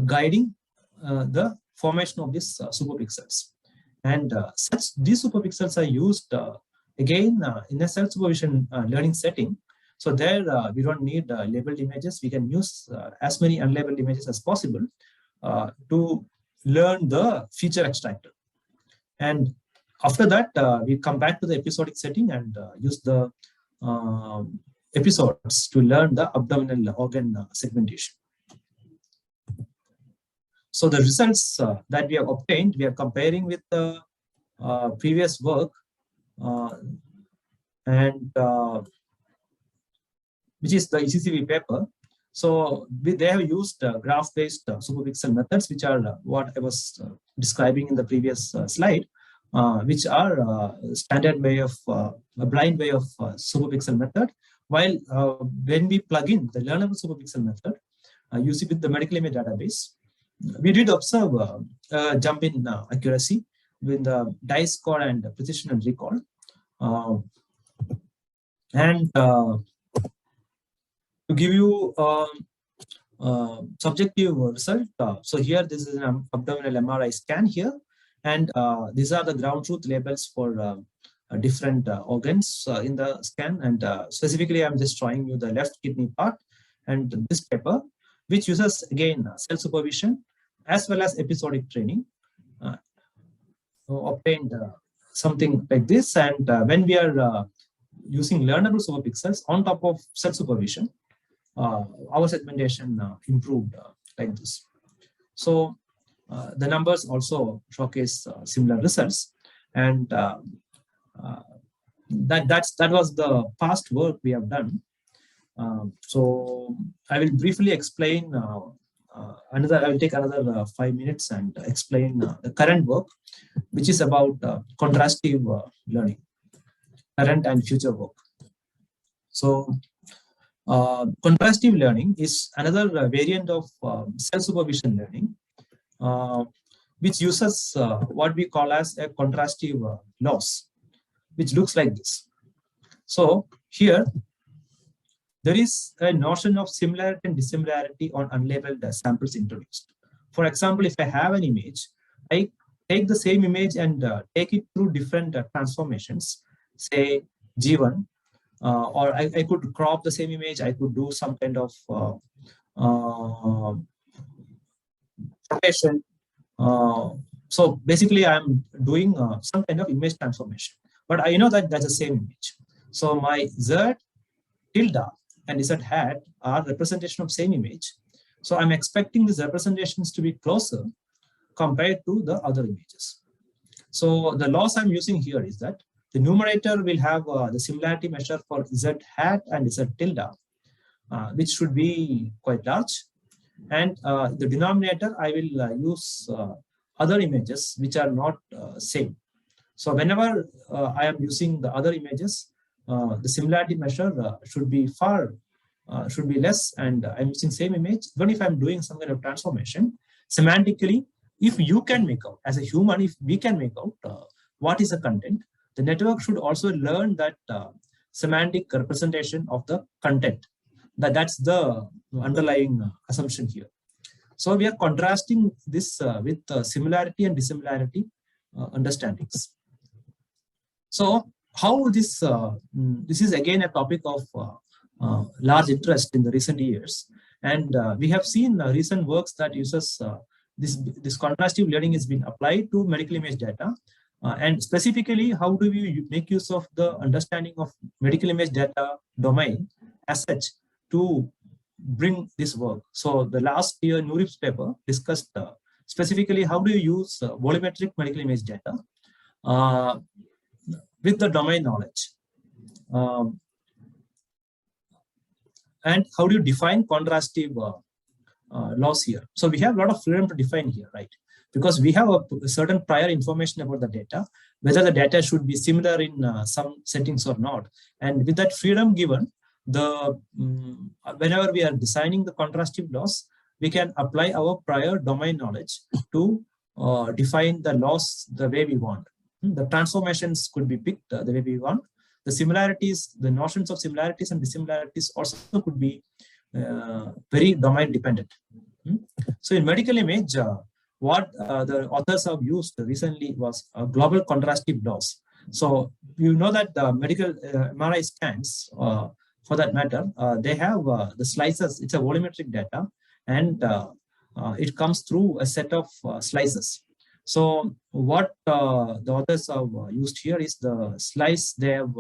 guiding the formation of these superpixels. And these superpixels are used again in a self-supervision learning setting. So there we don't need labeled images. We can use as many unlabeled images as possible to learn the feature extractor. And after that, we come back to the episodic setting and use the episodes to learn the abdominal organ segmentation. So the results that we have obtained, we are comparing with the previous work, which is the ECCV paper. So they have used graph-based superpixel methods, which are what I was describing in the previous slide, which are standard way of a blind way of superpixel method. While when we plug in the learnable superpixel method, using with the medical image database, we did observe a jump in accuracy with the dice score and precision and recall. To give you subjective result, so here this is an abdominal MRI scan here, and these are the ground truth labels for different organs in the scan. And specifically, I'm just showing you the left kidney part and this paper, which uses again self-supervision as well as episodic training, obtained something like this. And when we are using learnable superpixels on top of self-supervision, our segmentation improved like this. So the numbers also showcase similar results, and that was the past work we have done. So I will briefly explain I will take another 5 minutes and explain the current work, which is about contrastive learning, current and future work. So Contrastive learning is another variant of self-supervision learning, which uses what we call as a contrastive loss, which looks like this. So here, there is a notion of similarity and dissimilarity on unlabeled samples introduced. For example, if I have an image, I take the same image and take it through different transformations, say G1, or I could crop the same image, I could do some kind of rotation. So basically, I'm doing some kind of image transformation, but I know that that's the same image. So my Z tilde and Z hat are representation of same image. So I'm expecting these representations to be closer compared to the other images. So the loss I'm using here is that the numerator will have the similarity measure for Z hat and Z tilde, which should be quite large. And the denominator, I will use other images which are not same. So whenever I am using the other images, the similarity measure should be less, and I'm using same image. Even if I'm doing some kind of transformation, semantically, if you can make out, as a human, if we can make out what is the content, the network should also learn that semantic representation of the content. That's the underlying assumption here. So we are contrasting this with similarity and dissimilarity understandings. So how this is again a topic of large interest in the recent years, and we have seen recent works that uses this contrastive learning has been applied to medical image data, and specifically how do we make use of the understanding of medical image data domain as such to bring this work. So the last year Nurip's paper discussed specifically how do you use volumetric medical image data with the domain knowledge, and how do you define contrastive loss here. So we have a lot of freedom to define here, right? Because we have a certain prior information about the data, whether the data should be similar in some settings or not. And with that freedom given, whenever we are designing the contrastive loss, we can apply our prior domain knowledge to define the loss the way we want. The transformations could be picked the way we want. The similarities, the notions of similarities and dissimilarities also could be very domain dependent. So in medical image, what the authors have used recently was a global contrastive loss. So you know that the medical MRI scans, for that matter, they have the slices. It's a volumetric data, and it comes through a set of slices. So what the authors have used here is the slice. They have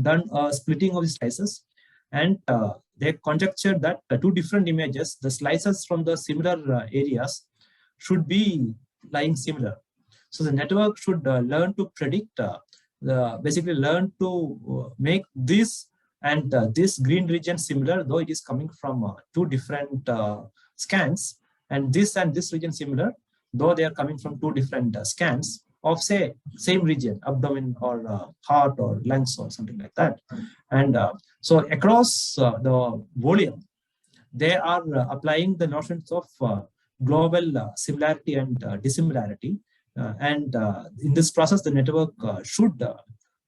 done a splitting of the slices, and they conjectured that two different images, the slices from the similar areas, should be lying similar. So the network should learn to predict, basically learn to make this and this green region similar, though it is coming from two different scans, and this region similar, though they are coming from two different scans of, say, same region, abdomen or heart or lungs or something like that. And so across the volume, they are applying the notions of global similarity and dissimilarity. And in this process, the network should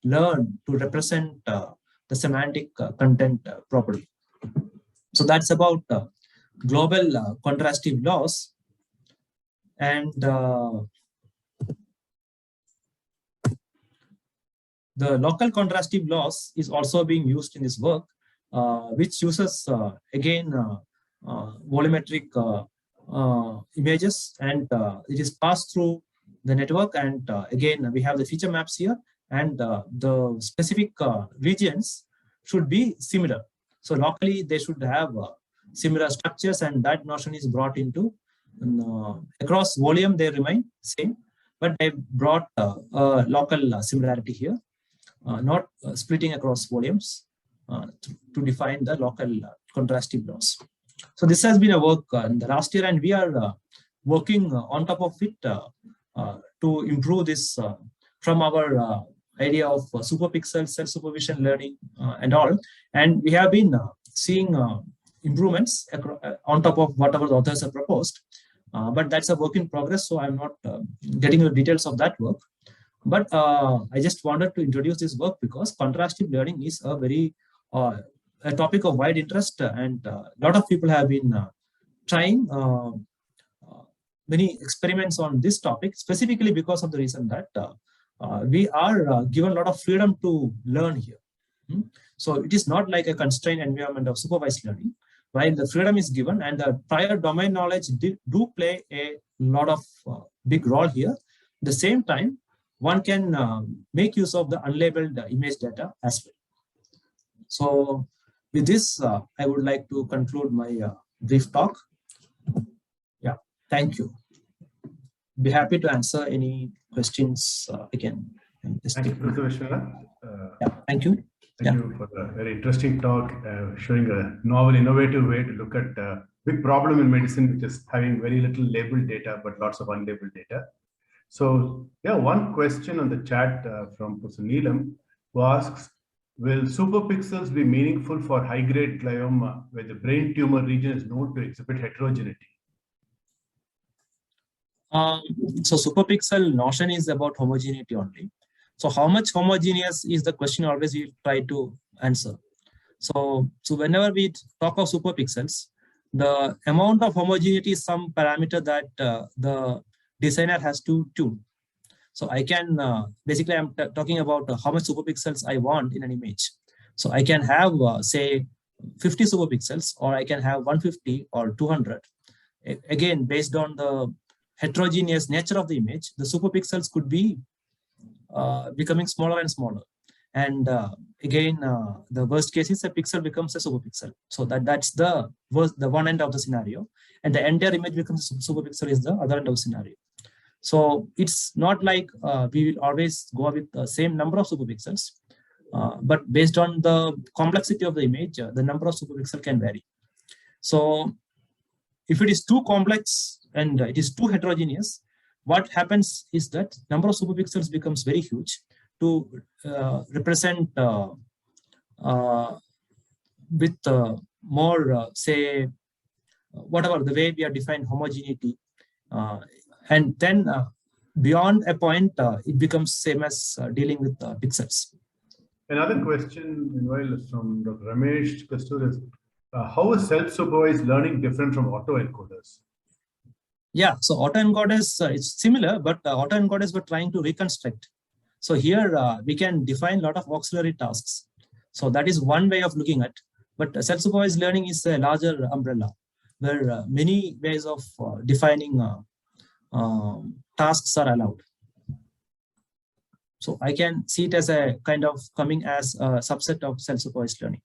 learn to represent the semantic content properly. So that's about global contrastive loss. And the local contrastive loss is also being used in this work, which uses again volumetric images, and it is passed through the network. And again, we have the feature maps here, and the specific regions should be similar. So locally, they should have similar structures, and that notion is brought into across volume. They remain same, but they brought a local similarity here, not splitting across volumes to define the local contrastive loss. So this has been a work in the last year, and we are working on top of it to improve this from our idea of superpixel, self-supervision learning and all. And we have been seeing improvements on top of whatever the authors have proposed. But that's a work in progress, so I'm not getting the details of that work. But I just wanted to introduce this work because contrastive learning is a very a topic of wide interest, and a lot of people have been trying many experiments on this topic, specifically because of the reason that we are given a lot of freedom to learn here. So it is not like a constrained environment of supervised learning, while the freedom is given and the prior domain knowledge do play a lot of big role here. At the same time, one can make use of the unlabeled image data as well. So with this, I would like to conclude my brief talk. Yeah, thank you. Be happy to answer any questions again. Thank you, Professor Vishwanath. Yeah, thank you. Thank you for a very interesting talk, showing a novel, innovative way to look at a big problem in medicine, which is having very little labeled data, but lots of unlabeled data. So, yeah, one question on the chat from Professor Neelam, who asks, will superpixels be meaningful for high-grade glioma, where the brain tumor region is known to exhibit heterogeneity? So superpixel notion is about homogeneity only. So how much homogeneous is the question always we try to answer. So whenever we talk of superpixels, the amount of homogeneity is some parameter that the designer has to tune. So I can, basically I'm talking about how much superpixels I want in an image. So I can have say 50 superpixels, or I can have 150 or 200. Again, based on the heterogeneous nature of the image, the superpixels could be becoming smaller and smaller. And again, the worst case is a pixel becomes a superpixel. So that's the one end of the scenario. And the entire image becomes a superpixel is the other end of the scenario. So it's not like we will always go with the same number of superpixels, but based on the complexity of the image, the number of superpixels can vary. So if it is too complex and it is too heterogeneous, what happens is that number of superpixels becomes very huge to represent with more, say, whatever the way we are defined homogeneity. And then beyond a point, it becomes same as dealing with pixels. Another question, meanwhile, is from Dr. Ramesh Kastur is, how is self-supervised learning different from autoencoders? Yeah, so autoencoders, it's similar, but autoencoders were trying to reconstruct. So here we can define a lot of auxiliary tasks. So that is one way of looking at. But self-supervised learning is a larger umbrella where many ways of defining tasks are allowed. So I can see it as a kind of coming as a subset of self-supervised learning.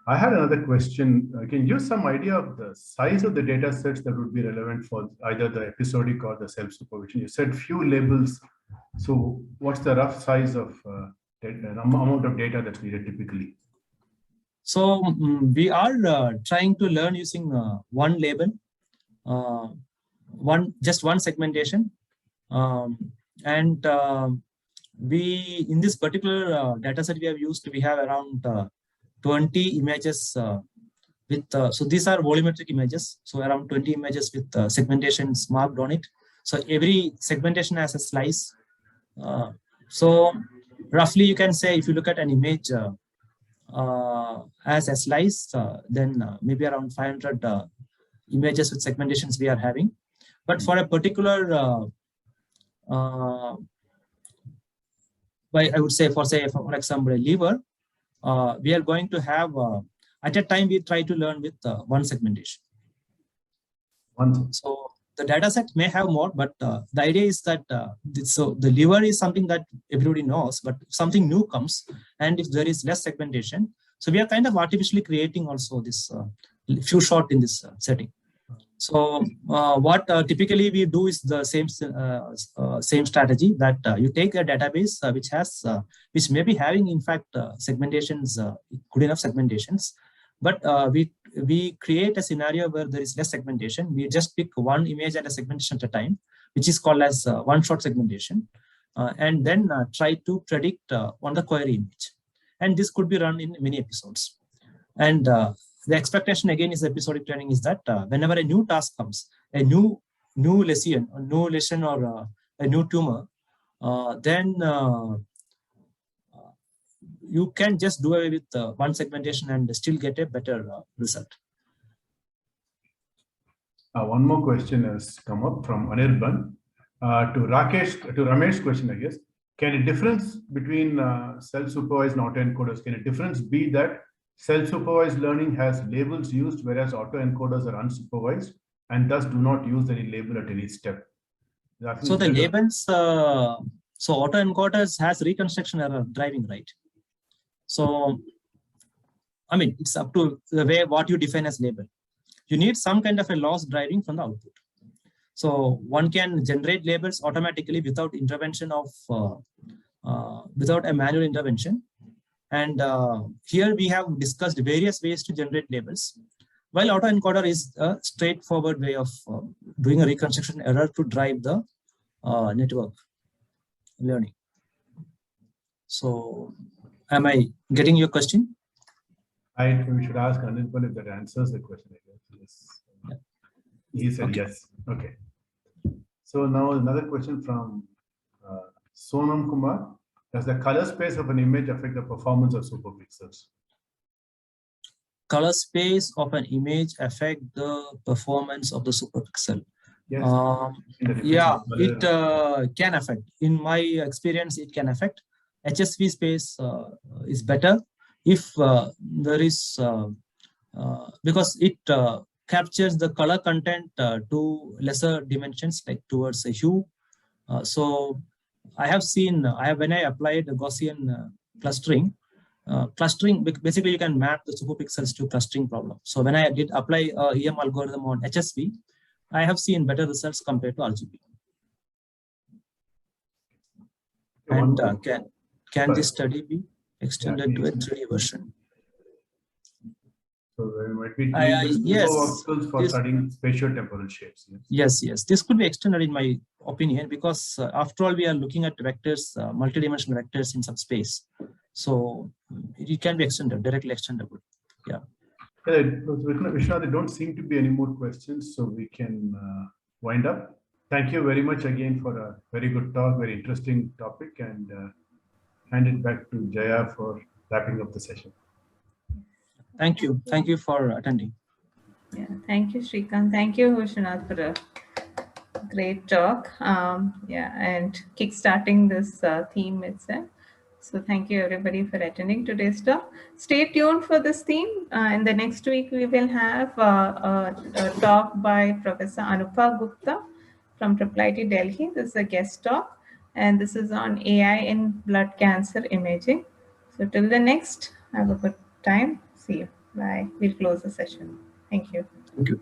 I had another question. Can you give some idea of the size of the data sets that would be relevant for either the episodic or the self-supervision? You said few labels. So what's the rough size of amount of data that's needed typically? So we are trying to learn using one label, just one segmentation. We, in this particular data set we have used, we have around 20 images with, so these are volumetric images. So around 20 images with segmentations marked on it. So every segmentation has a slice. So roughly you can say if you look at an image as a slice, then maybe around 500 images with segmentations we are having. But for a particular, I would say for example, a liver, we are going to have, at a time we try to learn with one segmentation. So the data set may have more, but the idea is that so the liver is something that everybody knows, but something new comes, and if there is less segmentation, so we are kind of artificially creating also this few shot in this setting. So what typically we do is the same strategy that you take a database which may be having in fact segmentations, good enough segmentations, but we create a scenario where there is less segmentation. We just pick one image and a segmentation at a time, which is called as one-shot segmentation, and then try to predict on the query image. And this could be run in many episodes. And the expectation again is episodic learning is that whenever a new task comes, a new lesion, or a new tumor, then you can just do away with one segmentation and still get a better result. One more question has come up from Anirban to Ramesh's question, I guess. Can a difference between self-supervised and autoencoders, can a difference be that self-supervised learning has labels used, whereas autoencoders are unsupervised and thus do not use any label at any step? So the labels, so autoencoders has reconstruction error driving, right? So, I mean, it's up to the way what you define as label. You need some kind of a loss driving from the output. So one can generate labels automatically without intervention of, without a manual intervention. And here we have discussed various ways to generate labels, while autoencoder is a straightforward way of doing a reconstruction error to drive the network learning. So am I getting your question? We should ask Anirban if that answers the question, I guess. Yes. Yeah. He said okay. Yes. Okay. So now another question from Sonam Kumar. Does the color space of an image affect the performance of superpixels? Color space of an image affect the performance of the superpixel? Yes. Yeah, it can affect. In my experience, it can affect. HSV space is better if there is, because it captures the color content to lesser dimensions, like towards a hue. So I have seen, when I applied Gaussian clustering, basically you can map the superpixels to clustering problem. So when I did apply EM algorithm on HSV, I have seen better results compared to RGB. And can this study be extended to a 3D version? So there might be yes, for studying spatio-temporal shapes. Yes. Yes. This could be extended in my opinion, because after all, we are looking at vectors, multidimensional vectors in some space. So it can be extended, directly extendable. Yeah. Vishwanath, there don't seem to be any more questions, so we can wind up. Thank you very much again for a very good talk, very interesting topic, and hand it back to Jaya for wrapping up the session. Thank you. Thank you for attending. Yeah, thank you, Srikanth. Thank you, Vishwanath, for a great talk. And kickstarting this theme itself. So thank you, everybody, for attending today's talk. Stay tuned for this theme. In the next week, we will have a talk by Professor Anupa Gupta from IIIT Delhi. This is a guest talk, and this is on AI in blood cancer imaging. So till the next, have a good time. See you. Bye. We'll close the session. Thank you. Thank you.